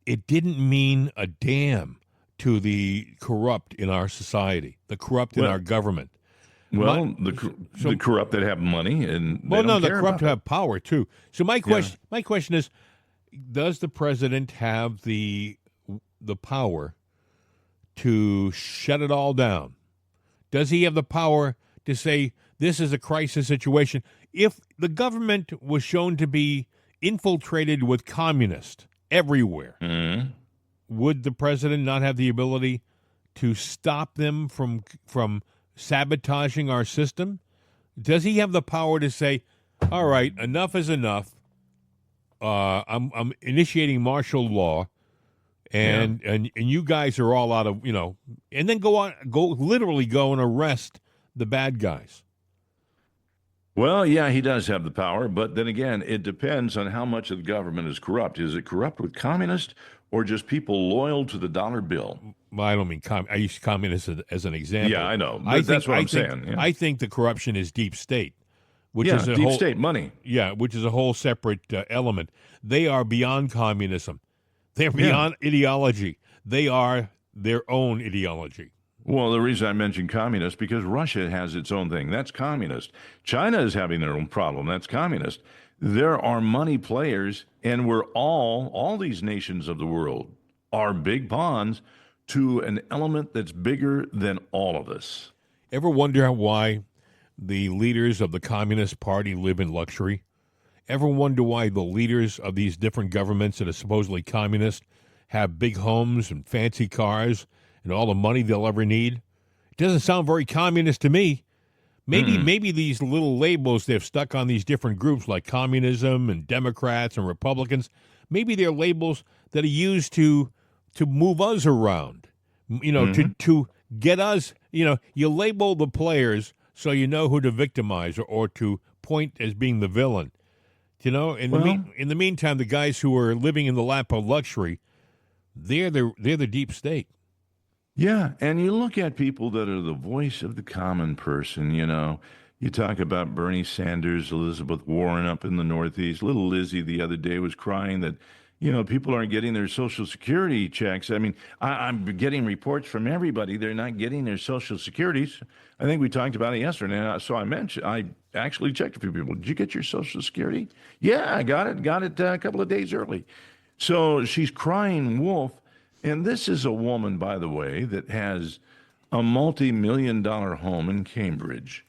it didn't mean a damn to the corrupt in our society, the corrupt in our government. Well, the corrupt that have money and the corrupt have power too. So my question is, does the president have the power to shut it all down? Does he have the power to say this is a crisis situation. If the government was shown to be infiltrated with communists everywhere, would the president not have the ability to stop them from sabotaging our system? Does he have the power to say, all right, enough is enough. I'm initiating martial law, and you guys are all out of, and then literally go and arrest the bad guys. Well, yeah, he does have the power, but then again, it depends on how much of the government is corrupt. Is it corrupt with communists or just people loyal to the dollar bill? Well, I don't mean I use communists as an example. Yeah, I know. That's what I'm saying. Yeah. I think the corruption is deep state, which Yeah, is a deep whole, state money. Yeah, which is a whole separate element. They are beyond communism. They're beyond ideology. They are their own ideology. Well, the reason I mentioned communist because Russia has its own thing. That's communist. China is having their own problem. That's communist. There are money players, and we're all these nations of the world are big pawns to an element that's bigger than all of us. Ever wonder why the leaders of the Communist Party live in luxury? Ever wonder why the leaders of these different governments that are supposedly communist have big homes and fancy cars and all the money they'll ever need? It doesn't sound very communist to me. Maybe these little labels they've stuck on these different groups like communism and Democrats and Republicans, maybe they're labels that are used to move us around, to get us, you label the players so you know who to victimize or to point as being the villain. In the meantime, the guys who are living in the lap of luxury, they're the deep state. Yeah, and you look at people that are the voice of the common person, You talk about Bernie Sanders, Elizabeth Warren up in the Northeast. Little Lizzie the other day was crying that, people aren't getting their Social Security checks. I mean, I'm getting reports from everybody. They're not getting their Social Securities. I think we talked about it yesterday. So I actually checked a few people. Did you get your Social Security? Yeah, I got it. Got it a couple of days early. So she's crying wolf. And this is a woman, by the way, that has a multi-million-dollar home in Cambridge,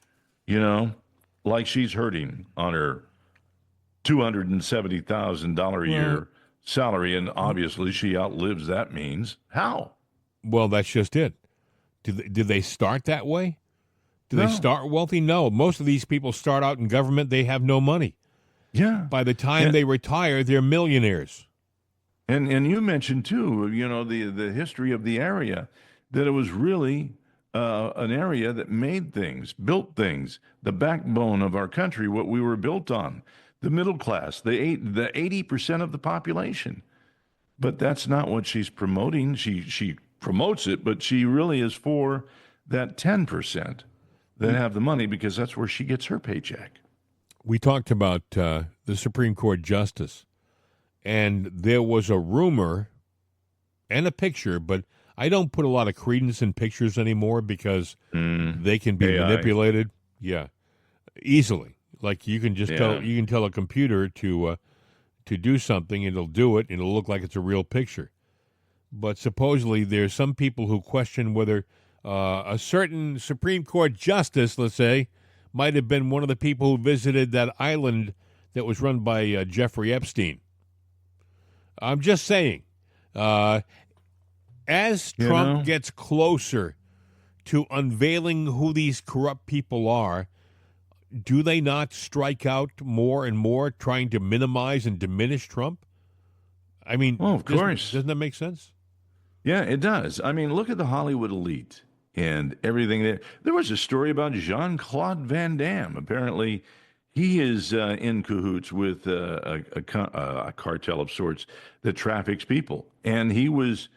like she's hurting on her $270,000 a year salary, and obviously she outlives that means. How? Well, that's just it. Did they start that way? Do they start wealthy? No. Most of these people start out in government. They have no money. Yeah. By the time they retire, they're millionaires. And you mentioned, too, the history of the area, that it was really an area that made things, built things, the backbone of our country, what we were built on, the middle class, the 80% of the population. But that's not what she's promoting. She promotes it, but she really is for that 10% that have the money because that's where she gets her paycheck. We talked about the Supreme Court justice. And there was a rumor and a picture, but I don't put a lot of credence in pictures anymore because they can be manipulated. Yeah, easily. Like you can just tell a computer to do something, and it'll do it, and it'll look like it's a real picture. But supposedly there's some people who question whether a certain Supreme Court justice, let's say, might have been one of the people who visited that island that was run by Jeffrey Epstein. I'm just saying, as Trump gets closer to unveiling who these corrupt people are, do they not strike out more and more, trying to minimize and diminish Trump? I mean, of course. Doesn't that make sense? Yeah, it does. I mean, look at the Hollywood elite and everything there. There was a story about Jean-Claude Van Damme. Apparently, he is in cahoots with a cartel of sorts that traffics people. And he was,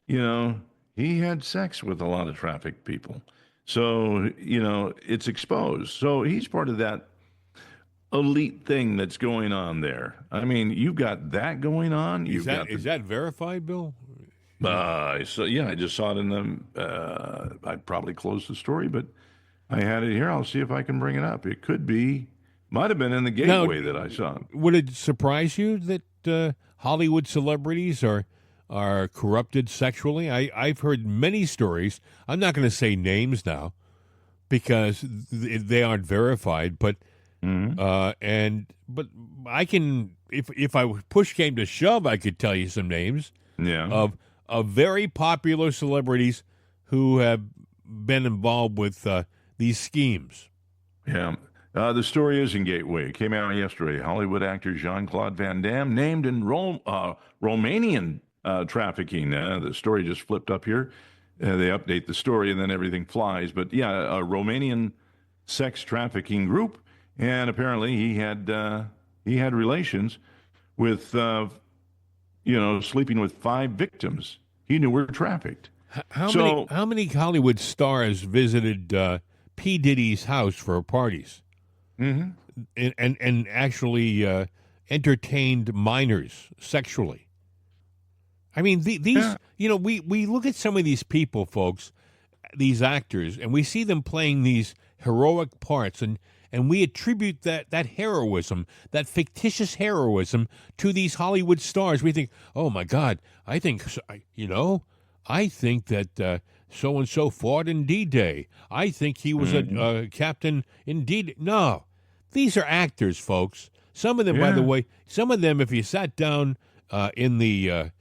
he had sex with a lot of trafficked people. So, it's exposed. So he's part of that elite thing that's going on there. I mean, you've got that going on. Is that verified, Bill? I just saw it in the, I'd probably close the story, but I had it here. I'll see if I can bring it up. It could be. Might have been in the gateway that I saw. Would it surprise you that Hollywood celebrities are corrupted sexually? I've heard many stories. I'm not going to say names now, because they aren't verified. But but I can, if I push came to shove, I could tell you some names of very popular celebrities who have been involved with these schemes. Yeah. The story is in Gateway. It came out yesterday. Hollywood actor Jean-Claude Van Damme named in Romanian trafficking. The story just flipped up here. They update the story and then everything flies. But yeah, a Romanian sex trafficking group, and apparently he had relations with, sleeping with 5 victims he knew were trafficked. How many Hollywood stars visited P. Diddy's house for parties? And actually entertained minors sexually. I mean, these, we look at some of these people, folks, these actors, and we see them playing these heroic parts, and we attribute that heroism, that fictitious heroism, to these Hollywood stars. We think, oh, my God, I think that so-and-so fought in D-Day. I think he was a captain in D-Day. No. These are actors, folks. Some of them, by the way, if you sat down in the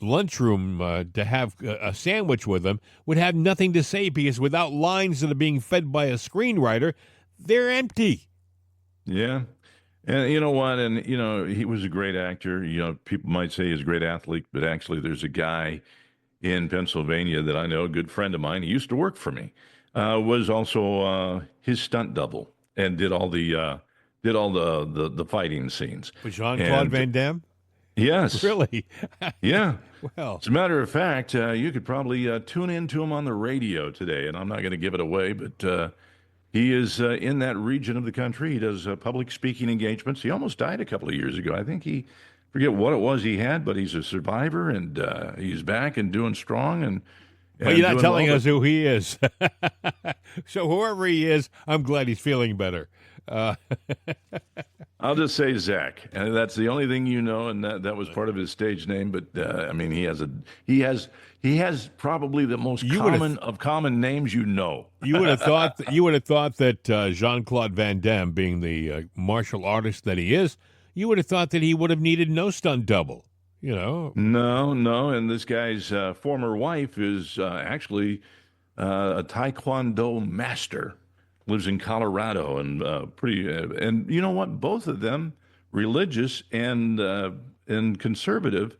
lunchroom to have a sandwich with them, would have nothing to say, because without lines that are being fed by a screenwriter, they're empty. Yeah. And you know what? And, he was a great actor. People might say he's a great athlete, but actually there's a guy in Pennsylvania that I know, a good friend of mine. He used to work for me, was also his stunt double. And did all the fighting scenes. Was Jean-Claude Van Damme? Yes. Really? Yeah. Well, as a matter of fact, you could probably tune in to him on the radio today, and I'm not going to give it away, but he is in that region of the country. He does public speaking engagements. He almost died a couple of years ago. I think forget what it was he had, but he's a survivor, and he's back and doing strong. And but you're not telling us who he is. So whoever he is, I'm glad he's feeling better. I'll just say Zach, and that's the only thing and that was part of his stage name. But he has probably the most common of common names. You would have thought that Jean-Claude Van Damme, being the martial artist that he is, you would have thought that he would have needed no stunt double. No, and this guy's former wife is actually a Taekwondo master, lives in Colorado, and and you know what? Both of them religious and conservative,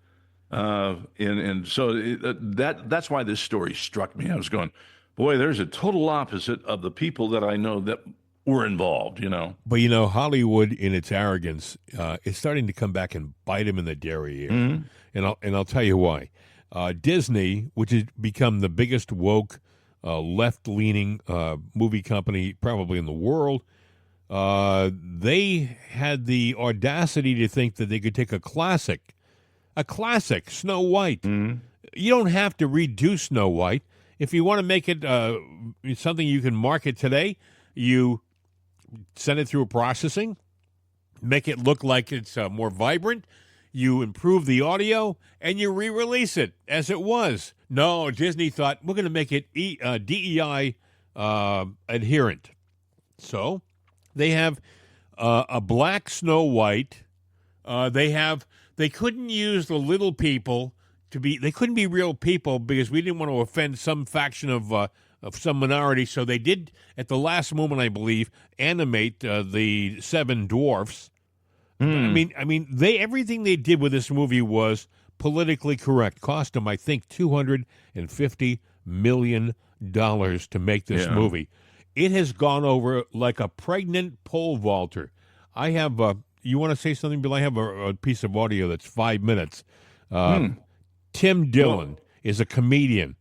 and so that's why this story struck me. I was going, boy, there's a total opposite of the people that I know that were involved, But, Hollywood, in its arrogance, is starting to come back and bite him in the derriere. And I'll tell you why. Disney, which has become the biggest woke, left-leaning movie company probably in the world, they had the audacity to think that they could take a classic, Snow White. You don't have to redo Snow White. If you want to make it something you can market today, you send it through a processing, make it look like it's more vibrant, you improve the audio, and you re-release it as it was. No, Disney thought, we're going to make it DEI adherent. So they have a black Snow White. They couldn't use the little people they couldn't be real people, because we didn't want to offend some faction of some minority. So they did, at the last moment, I believe, animate the 7 dwarfs. I mean, everything they did with this movie was politically correct. Cost them, I think, $250 million to make this movie. It has gone over like a pregnant pole vaulter. I have you want to say something, Bill? I have a piece of audio that's 5 minutes. Tim Dillon is a comedian,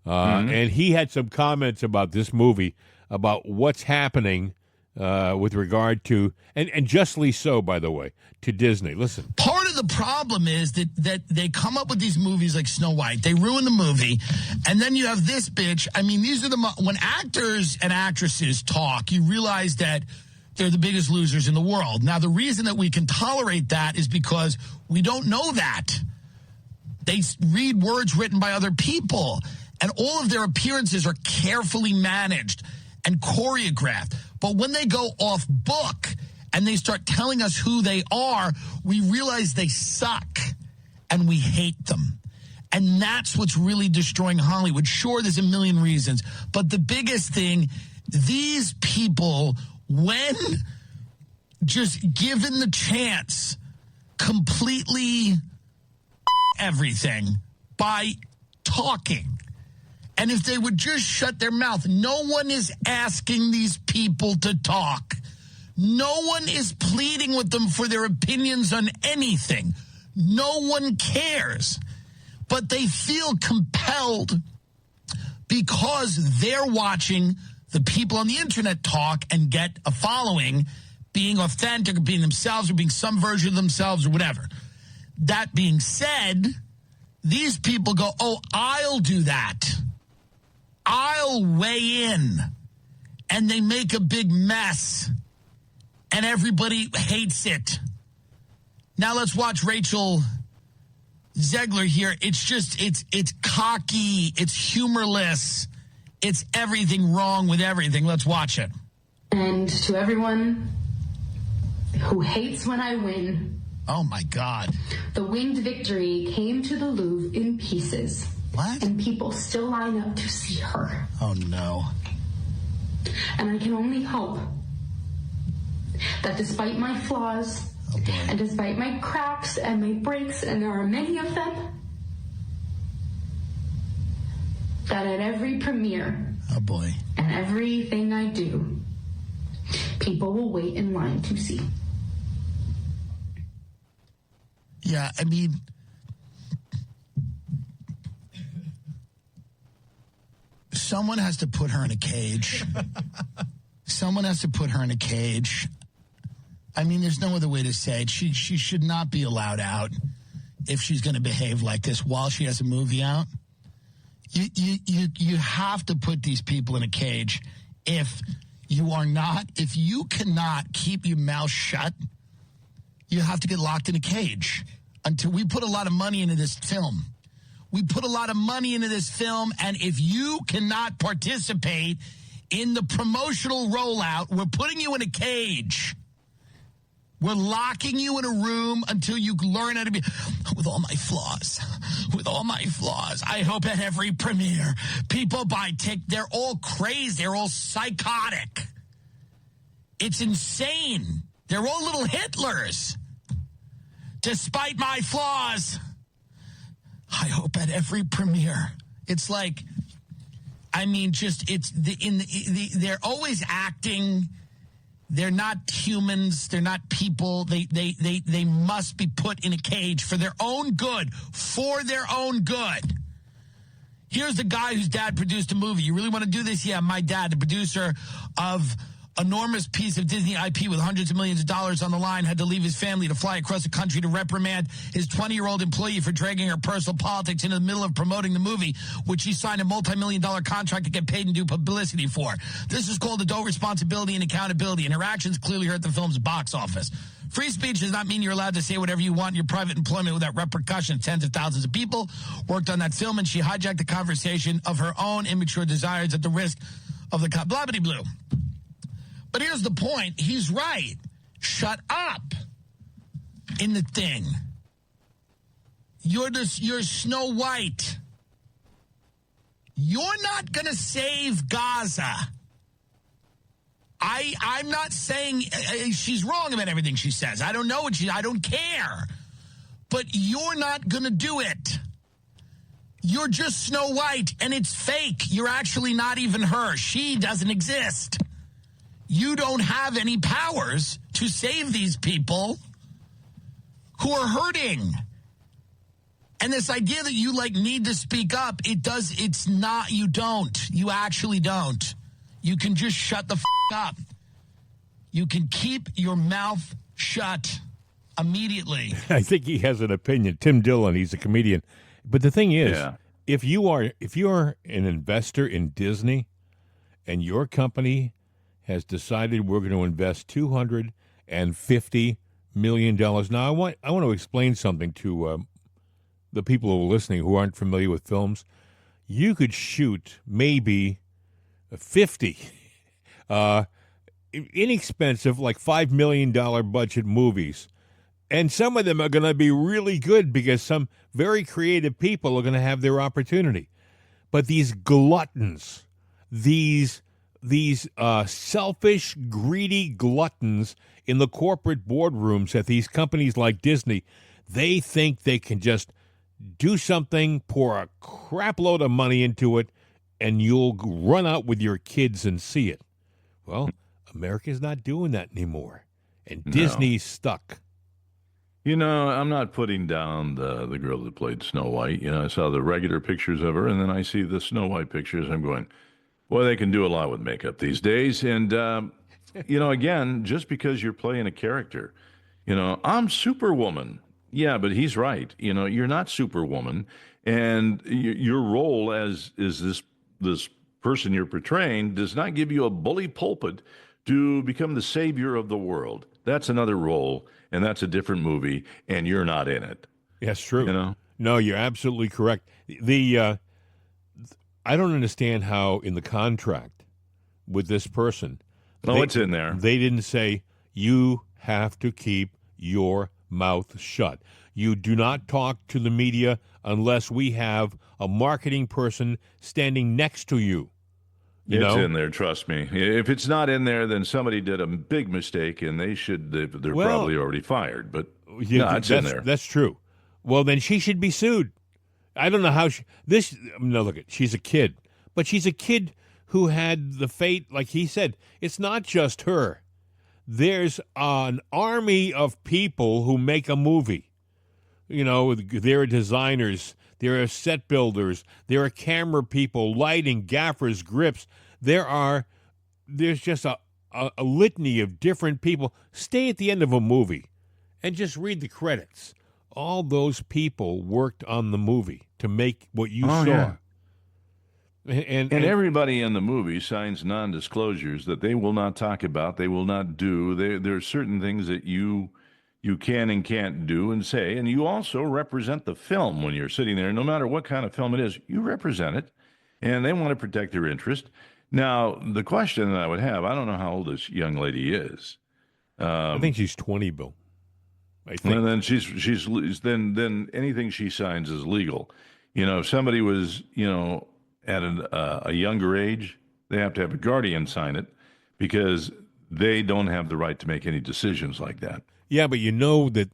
and he had some comments about this movie, about what's happening with regard to, and justly so, by the way, to Disney. Listen. Part of the problem is that they come up with these movies like Snow White. They ruin the movie, and then you have this bitch. I mean, these are when actors and actresses talk, you realize that they're the biggest losers in the world. Now, the reason that we can tolerate that is because we don't know that. They read words written by other people, and all of their appearances are carefully managed. and choreographed. But when they go off book and they start telling us who they are, we realize they suck and we hate them. And that's what's really destroying Hollywood. Sure, there's a million reasons, but the biggest thing, these people, when just given the chance, completely everything by talking. And if they would just shut their mouth, no one is asking these people to talk. No one is pleading with them for their opinions on anything. No one cares. But they feel compelled because they're watching the people on the internet talk and get a following, being authentic or being themselves or being some version of themselves or whatever. That being said, these people go, oh, I'll do that. I'll weigh in. And they make a big mess. And everybody hates it. Now let's watch Rachel Zegler here. It's just, it's cocky. It's humorless. It's everything wrong with everything. Let's watch it. And to everyone who hates when I win. Oh, my God. The winged victory came to the Louvre in pieces. What? And people still line up to see her. Oh, no. And I can only hope that despite my flaws, and despite my cracks and my breaks, and there are many of them, that at every premiere, oh boy, and everything I do, people will wait in line to see. Yeah, I mean, someone has to put her in a cage. Someone has to put her in a cage. I mean, there's no other way to say it. She should not be allowed out if she's going to behave like this while she has a movie out. You have to put these people in a cage. If you cannot keep your mouth shut, you have to get locked in a cage. Until we put a lot of money into this film. We put a lot of money into this film, and if you cannot participate in the promotional rollout, we're putting you in a cage. We're locking you in a room until you learn how to be, with all my flaws. I hope at every premiere, people buy tickets. They're all crazy. They're all psychotic. It's insane. They're all little Hitlers. Despite my flaws, I hope at every premiere. It's like, I mean, just, they're always acting. They're not humans. They're not people. They must be put in a cage for their own good. For their own good. Here's the guy whose dad produced a movie. You really want to do this? Yeah, my dad, the producer of enormous piece of Disney IP with hundreds of millions of dollars on the line, had to leave his family to fly across the country to reprimand his 20-year-old employee for dragging her personal politics into the middle of promoting the movie, which he signed a multi-million-dollar contract to get paid and do publicity for. This is called adult responsibility and accountability, and her actions clearly hurt the film's box office. Free speech does not mean you're allowed to say whatever you want in your private employment without repercussions. Tens of thousands of people worked on that film, and she hijacked the conversation of her own immature desires at the risk of the blah-blah-blue. But here's the point. He's right. Shut up in the thing. You're Snow White. You're not going to save Gaza. I'm not saying she's wrong about everything she says. I don't know I don't care. But you're not going to do it. You're just Snow White, and it's fake. You're actually not even her. She doesn't exist. You don't have any powers to save these people who are hurting. And this idea that you need to speak up, it's not, you don't. You actually don't. You can just shut the up. You can keep your mouth shut immediately. I think he has an opinion. Tim Dillon, he's a comedian. But the thing is, if you are an investor in Disney and your company has decided we're going to invest $250 million. Now, I want to explain something to the people who are listening who aren't familiar with films. You could shoot maybe 50 uh, inexpensive, like $5 million budget movies. And some of them are going to be really good because some very creative people are going to have their opportunity. But these gluttons, these selfish, greedy gluttons in the corporate boardrooms at these companies like Disney, they think they can just do something, pour a crap load of money into it, and you'll run out with your kids and see it. Well, America's not doing that anymore, and Disney's stuck. You know, I'm not putting down the girl that played Snow White. You know, I saw the regular pictures of her, and then I see the Snow White pictures. I'm going, boy, they can do a lot with makeup these days. And, you know, again, just because you're playing a character, you know, I'm Superwoman. Yeah, but he's right. You know, you're not Superwoman. And your role as is this person you're portraying does not give you a bully pulpit to become the savior of the world. That's another role, and that's a different movie, and you're not in it. Yes, true. You know? No, you're absolutely correct. I don't understand how in the contract with this person. It's in there. They didn't say you have to keep your mouth shut. You do not talk to the media unless we have a marketing person standing next to you. It's in there, trust me. If it's not in there, then somebody did a big mistake, and they're probably already fired. But it's in there. That's true. Well, then she should be sued. I don't know how she's a kid, but she's a kid who had the fate, like he said, it's not just her. There's an army of people who make a movie. You know, there are designers, there are set builders, there are camera people, lighting, gaffers, grips. There's just a litany of different people. Stay at the end of a movie and just read the credits. All those people worked on the movie to make what you saw. Yeah. And everybody in the movie signs non-disclosures that they will not talk about, they will not do. There are certain things that you can and can't do and say, and you also represent the film when you're sitting there. No matter what kind of film it is, you represent it, and they want to protect their interest. Now, the question that I would have, I don't know how old this young lady is. I think she's 20, Bill. I think. And then then anything she signs is legal. You know, if somebody was, at a younger age, they have to have a guardian sign it because they don't have the right to make any decisions like that. Yeah, but you know that,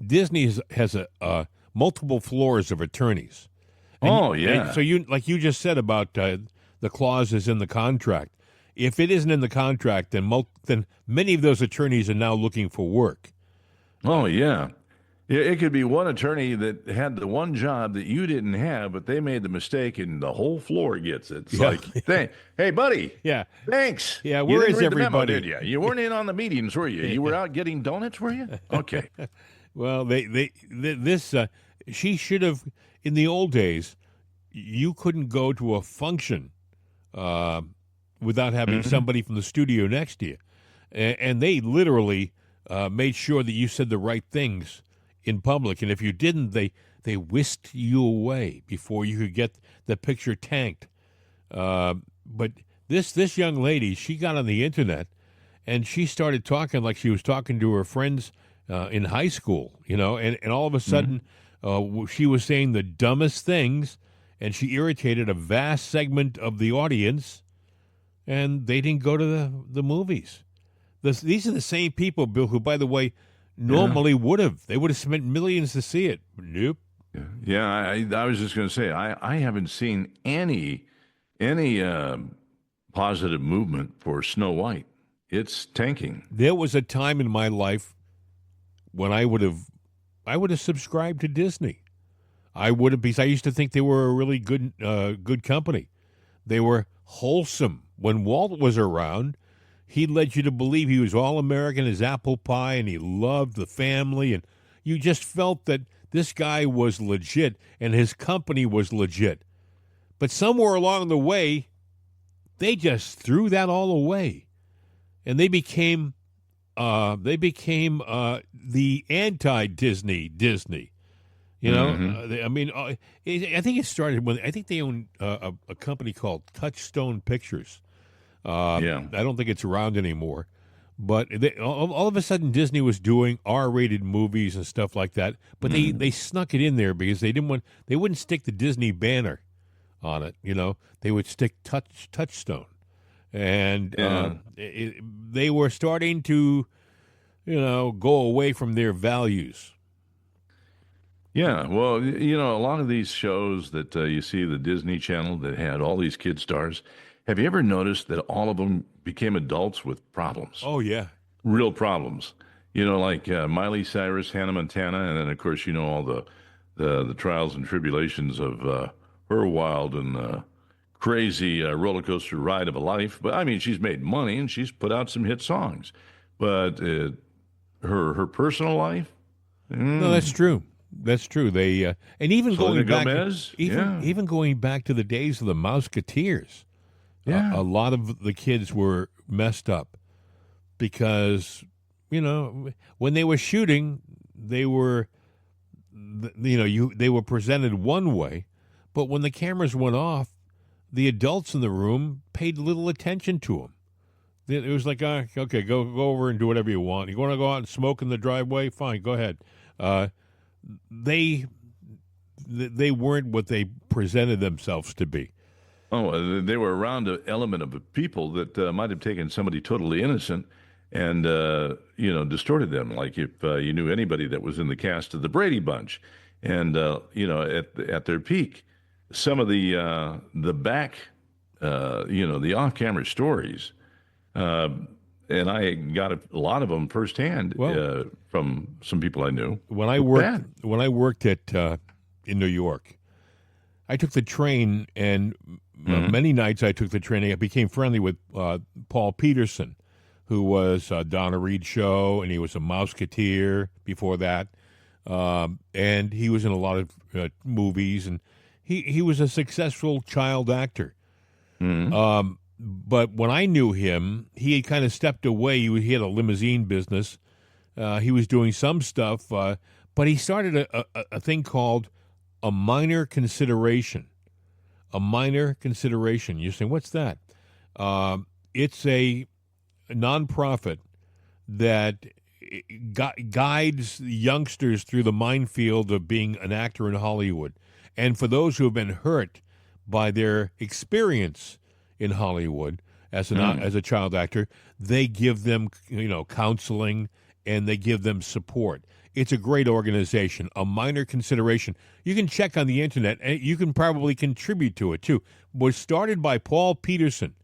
Disney has a multiple floors of attorneys. And so you just said about the clauses in the contract. If it isn't in the contract, then many of those attorneys are now looking for work. Oh, yeah. It could be one attorney that had the one job that you didn't have, but they made the mistake and the whole floor gets it. It's like, hey, buddy. Yeah. Thanks. Yeah, you where didn't is read the memo, everybody? did you? You weren't in on the meetings, were you? You were out getting donuts, were you? Okay. Well, she should have, in the old days, you couldn't go to a function without having somebody from the studio next to you. And they literally made sure that you said the right things in public. And if you didn't, they whisked you away before you could get the picture tanked. But this young lady, she got on the internet and she started talking like she was talking to her friends in high school, and all of a sudden she was saying the dumbest things, and she irritated a vast segment of the audience, and they didn't go to the movies. These are the same people, Bill, who, by the way, normally would have. They would have spent millions to see it. Nope. Yeah, I was just going to say, I haven't seen any positive movement for Snow White. It's tanking. There was a time in my life when I would have subscribed to Disney. I would have, because I used to think they were a really good company. They were wholesome. When Walt was around, he led you to believe he was all American as apple pie, and he loved the family, and you just felt that this guy was legit and his company was legit. But somewhere along the way, they just threw that all away, and they became the anti-Disney Disney. I think it started when I think they owned a company called Touchstone Pictures. Yeah. I don't think it's around anymore. But all of a sudden, Disney was doing R-rated movies and stuff like that. But they snuck it in there because they wouldn't stick the Disney banner on it. They would stick Touchstone, and they were starting to, go away from their values. Yeah, well, a lot of these shows that you see the Disney Channel that had all these kid stars, have you ever noticed that all of them became adults with problems? Oh yeah, Real problems. Like Miley Cyrus, Hannah Montana, and then of course all the trials and tribulations of her wild and crazy roller coaster ride of a life. But I mean, she's made money and she's put out some hit songs, but her personal life. No, that's true. That's true. They and even Selena going back, Gomez, even going back to the days of the Mouseketeers, a lot of the kids were messed up because when they were shooting, they were they were presented one way, but when the cameras went off, the adults in the room paid little attention to them. It was like, okay, go over and do whatever you want. You want to go out and smoke in the driveway? Fine, go ahead. They weren't what they presented themselves to be. Oh, they were around an element of people that might have taken somebody totally innocent and distorted them. Like if you knew anybody that was in the cast of the Brady Bunch, and at their peak, some of the back, the off-camera stories. And I got a lot of them firsthand from some people I knew. When I worked at in New York, I took the train, and many nights I took the train. I became friendly with Paul Peterson, who was Donna Reed show, and he was a Mouseketeer before that, and he was in a lot of movies, and he was a successful child actor. But when I knew him, he had kind of stepped away. He had a limousine business. He was doing some stuff, but he started a thing called a minor consideration. A minor consideration. You're saying, what's that? It's a nonprofit that guides youngsters through the minefield of being an actor in Hollywood. And for those who have been hurt by their experience in Hollywood as a child actor, they give them counseling, and they give them support. It's a great organization. A minor consideration. You can check on the internet, and you can probably contribute to it too. It was started by Paul Peterson,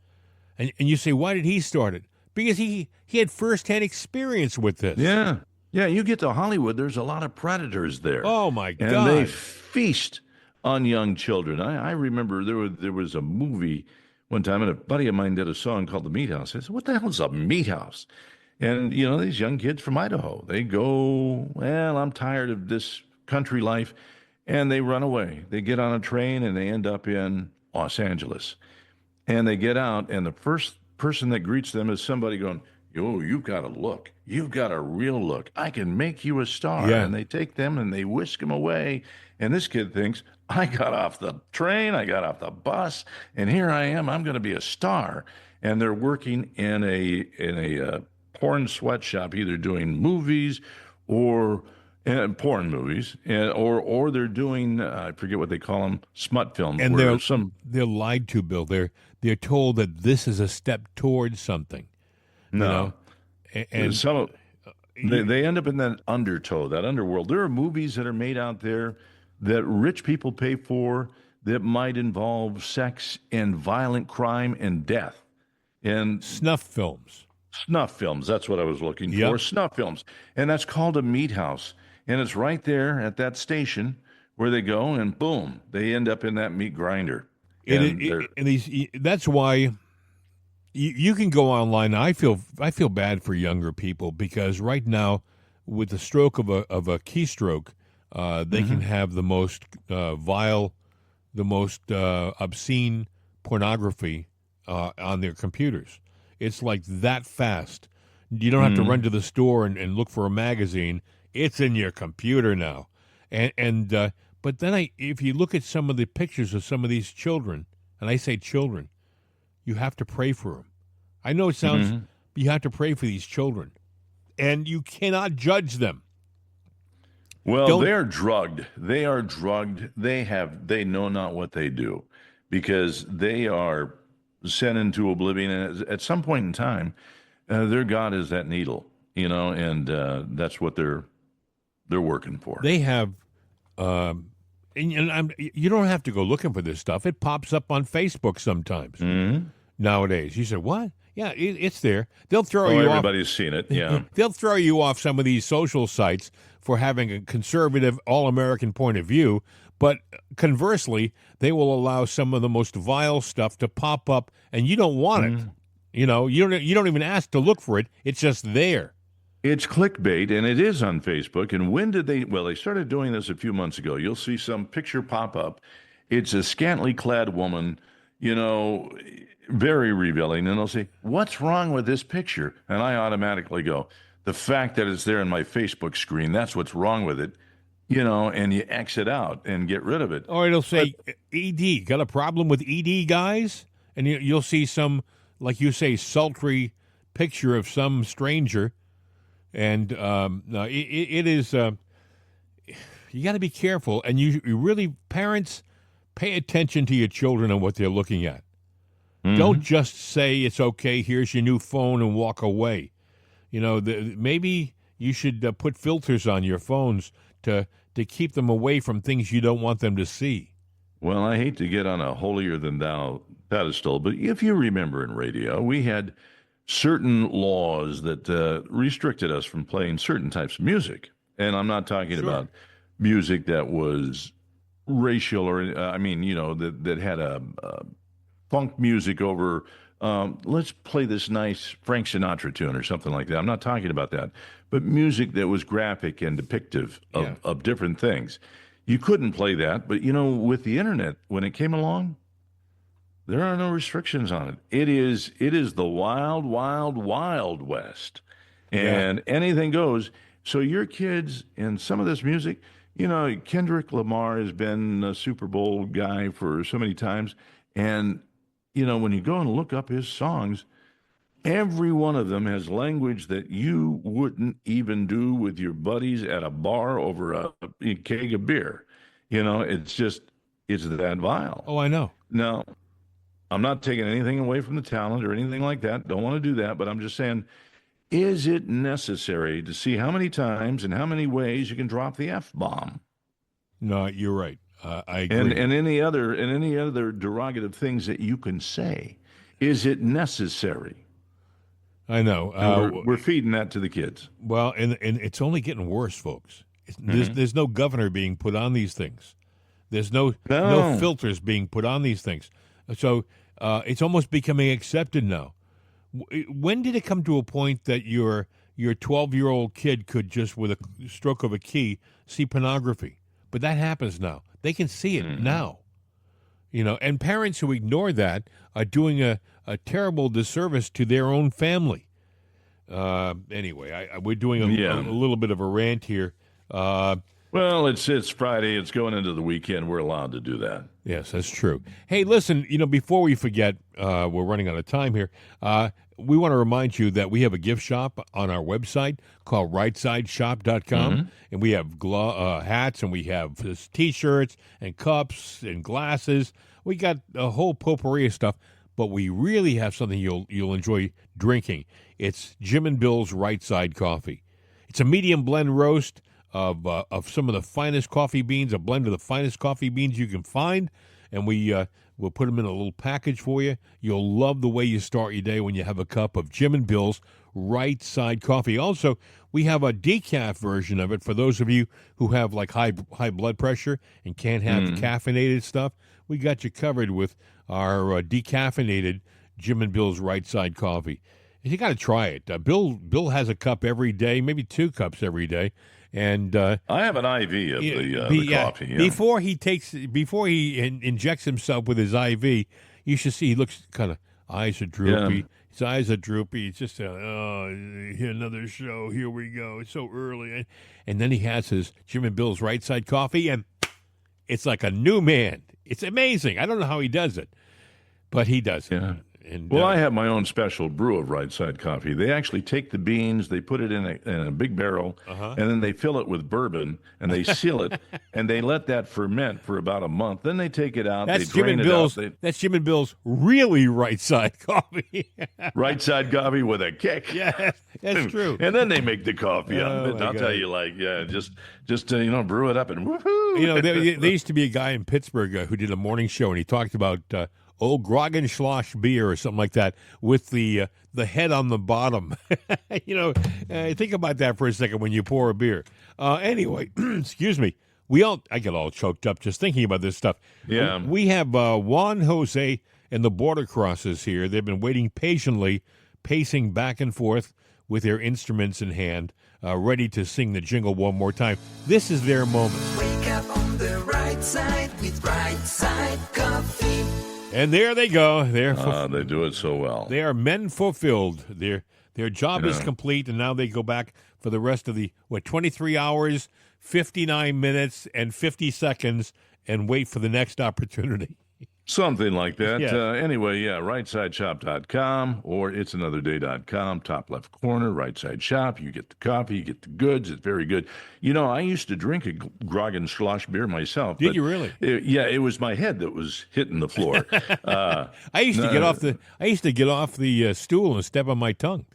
and you say, why did he start it? Because he had firsthand experience with this. Yeah. You get to Hollywood, there's a lot of predators there. Oh my God! And they feast on young children. I remember there was a movie one time, and a buddy of mine did a song called The Meat House. I said, what the hell is a meat house? And, these young kids from Idaho, they go, well, I'm tired of this country life, and they run away. They get on a train, and they end up in Los Angeles. And they get out, and the first person that greets them is somebody going, yo, you've got a look. You've got a real look. I can make you a star. Yeah. And they take them, and they whisk them away. And this kid thinks, I got off the train, I got off the bus, and here I am. I'm going to be a star. And they're working in a porn sweatshop, either doing movies or porn movies, or they're doing I forget what they call them, smut films. And they're lied to, Bill. They're told that this is a step towards something. No, and some they end up in that undertow, that underworld. There are movies that are made out there that rich people pay for that might involve sex and violent crime and death. And snuff films. Snuff films, that's what I was looking for, snuff films. And that's called a meat house. And it's right there at that station where they go, and boom, they end up in that meat grinder. That's why you can go online. I feel bad for younger people, because right now, with the stroke of a keystroke, they can have the most vile, the most obscene pornography on their computers. It's like that fast. You don't have to run to the store and look for a magazine. It's in your computer now. But then if you look at some of the pictures of some of these children, and I say children, you have to pray for them, I know it sounds, you have to pray for these children, and you cannot judge them. Well, they're drugged. They are drugged. They know not what they do, because they are sent into oblivion. And at some point in time, their God is that needle, and that's what they're working for. They have, you don't have to go looking for this stuff. It pops up on Facebook sometimes nowadays. You say, what? Yeah, it's there. They'll throw you off. Everybody's seen it, yeah. They'll throw you off some of these social sites for having a conservative, all-American point of view, but conversely, they will allow some of the most vile stuff to pop up, and you don't want it. You don't even ask to look for it. It's just there. It's clickbait, and it is on Facebook. And when did they? Well, they started doing this a few months ago. You'll see some picture pop up. It's a scantily clad woman, very revealing, and they'll say, "What's wrong with this picture?" And I automatically go, "The fact that it's there on my Facebook screen, that's what's wrong with it." And you exit out and get rid of it. Or it'll say, ED, got a problem with ED, guys? And you'll see some, like you say, sultry picture of some stranger. And it is, you got to be careful. And you really, parents, pay attention to your children and what they're looking at. Don't just say it's okay, here's your new phone, and walk away. Maybe you should put filters on your phones to keep them away from things you don't want them to see. Well, I hate to get on a holier-than-thou pedestal, but if you remember in radio, we had certain laws that restricted us from playing certain types of music. And I'm not talking about music that was racial or, that had a funk music over, let's play this nice Frank Sinatra tune or something like that. I'm not talking about that. But music that was graphic and depictive of different things. You couldn't play that. But, with the internet, when it came along, there are no restrictions on it. It is the wild, wild, wild West. And anything goes. So your kids and some of this music, Kendrick Lamar has been a Super Bowl guy for so many times. And, when you go and look up his songs, every one of them has language that you wouldn't even do with your buddies at a bar over a keg of beer. It's that vile. Oh, I know. Now, I'm not taking anything away from the talent or anything like that. Don't want to do that. But I'm just saying, is it necessary to see how many times and how many ways you can drop the F-bomb? No, you're right. I agree. And any other derogative things that you can say. Is it necessary? I know. We're feeding that to the kids. Well, and it's only getting worse, folks. There's no governor being put on these things. There's no filters being put on these things. So it's almost becoming accepted now. When did it come to a point that your 12-year-old kid could just, with a stroke of a key, see pornography? But that happens now. They can see it now. And parents who ignore that are doing a terrible disservice to their own family. Anyway, we're doing a little bit of a rant here. Well, it's Friday. It's going into the weekend. We're allowed to do that. Yes, that's true. Hey, listen, before we forget, we're running out of time here. We want to remind you that we have a gift shop on our website called rightsideshop.com, and we have hats, and we have T-shirts and cups and glasses. We got a whole potpourri of stuff, but we really have something you'll enjoy drinking. It's Jim and Bill's Right Side Coffee. It's a medium blend roast of some of the finest coffee beans, a blend of the finest coffee beans you can find, and we'll put them in a little package for you. You'll love the way you start your day when you have a cup of Jim and Bill's Right Side Coffee. Also, we have a decaf version of it for those of you who have like high blood pressure and can't have caffeinated stuff. We got you covered with our decaffeinated Jim and Bill's Right Side Coffee. You got to try it. Bill has a cup every day, maybe 2 cups every day. And I have an IV of the coffee. Yeah. Before he injects himself with his IV, you should see he looks kind of, eyes are droopy. Yeah. His eyes are droopy. It's just another show. Here we go. It's so early, and then he has his Jim and Bill's Right Side Coffee, and it's like a new man. It's amazing. I don't know how he does it, but he does it. Yeah. And Well, I have my own special brew of Right Side coffee. They actually take the beans, they put it in a big barrel, and then they fill it with bourbon, and they seal it, and they let that ferment for about a month. Then they take it out, that's they Jim drain and it Bill's. out. That's Jim and Bill's really right side coffee. Right Side coffee with a kick. Yeah, that's true. And then they make the coffee out of it. my I'll God. tell you, just brew it up and woohoo. You know, there used to be a guy in Pittsburgh who did a morning show, and he talked about old Groggenschloss beer or something like that with the head on the bottom. Think about that for a second when you pour a beer. Anyway, excuse me. I get all choked up just thinking about this stuff. Yeah. We have Juan Jose and the border crossers here. They've been waiting patiently, pacing back and forth with their instruments in hand, ready to sing the jingle one more time. This is their moment. Wake up on the right side with Right Side Coffee. And there they go. They do it so well. They are men fulfilled. Their job is complete, and now they go back for the rest of the 23 hours, 59 minutes, and 50 seconds, and wait for the next opportunity. Something like that. Yeah. Anyway, rightsideshop.com or it'sanotherday.com, top left corner, right side shop. You get the coffee, you get the goods. It's very good. You know, I used to drink a Groggenschloss beer myself. Did you really? It was my head that was hitting the floor. I used to get off the stool and step on my tongue.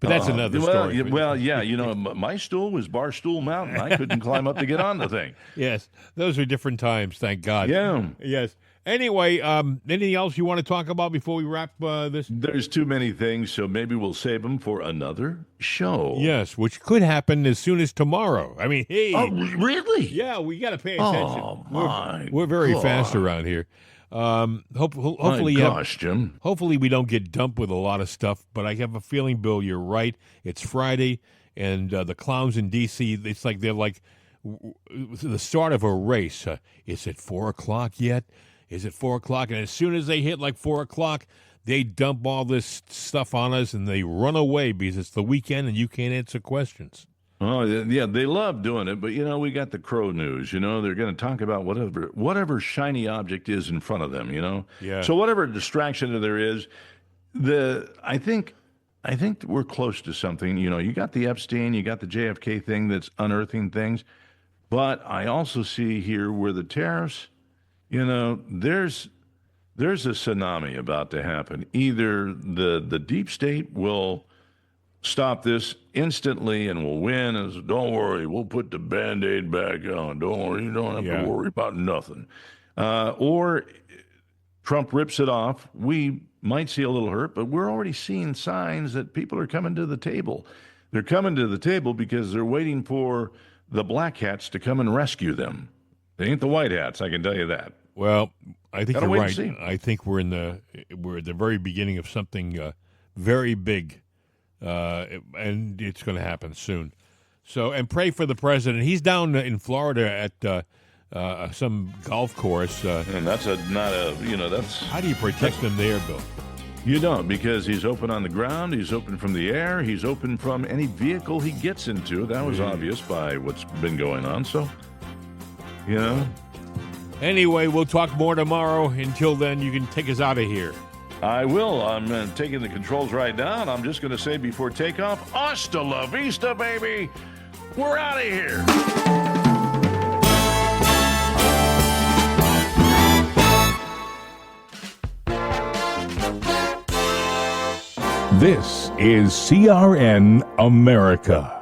But that's another story. My stool was Bar Stool Mountain. I couldn't climb up to get on the thing. Yes, those were different times, thank God. Yeah. Yes. Anyway, anything else you want to talk about before we wrap this? There's too many things, so maybe we'll save them for another show. Yes, which could happen as soon as tomorrow. I mean, hey. Oh, really? Yeah, we got to pay attention. Oh, my We're very God. fast around here. Hopefully, My gosh, Jim. Hopefully we don't get dumped with a lot of stuff, but I have a feeling, Bill, you're right. It's Friday, and the clowns in D.C., it's like they're like the start of a race. Is it 4 o'clock yet? Is it 4 o'clock? And as soon as they hit like 4 o'clock, they dump all this stuff on us, and they run away because it's the weekend and you can't answer questions. Oh, yeah, they love doing it, but, we got the crow news. They're going to talk about whatever shiny object is in front of them, Yeah. So whatever distraction there is, I think we're close to something. You got the Epstein, you got the JFK thing that's unearthing things, but I also see here where the tariffs, there's a tsunami about to happen. Either the deep state will stop this instantly and we'll win. And say, don't worry, we'll put the Band-Aid back on. Don't worry, you don't have to worry about nothing. Or Trump rips it off. We might see a little hurt, but we're already seeing signs that people are coming to the table. They're coming to the table because they're waiting for the black hats to come and rescue them. They ain't the white hats, I can tell you that. Well, I think Gotta you're wait right. and see. I think we're at the very beginning of something very big, and it's going to happen soon. So, and pray for the president. He's down in Florida at some golf course. And that's that's... How do you protect them there, Bill? You don't, because he's open on the ground, he's open from the air, he's open from any vehicle he gets into. That was obvious by what's been going on. So, Anyway, we'll talk more tomorrow. Until then, you can take us out of here. I will. I'm taking the controls right now, and I'm just going to say before takeoff, hasta la vista, baby. We're out of here. This is CRN America.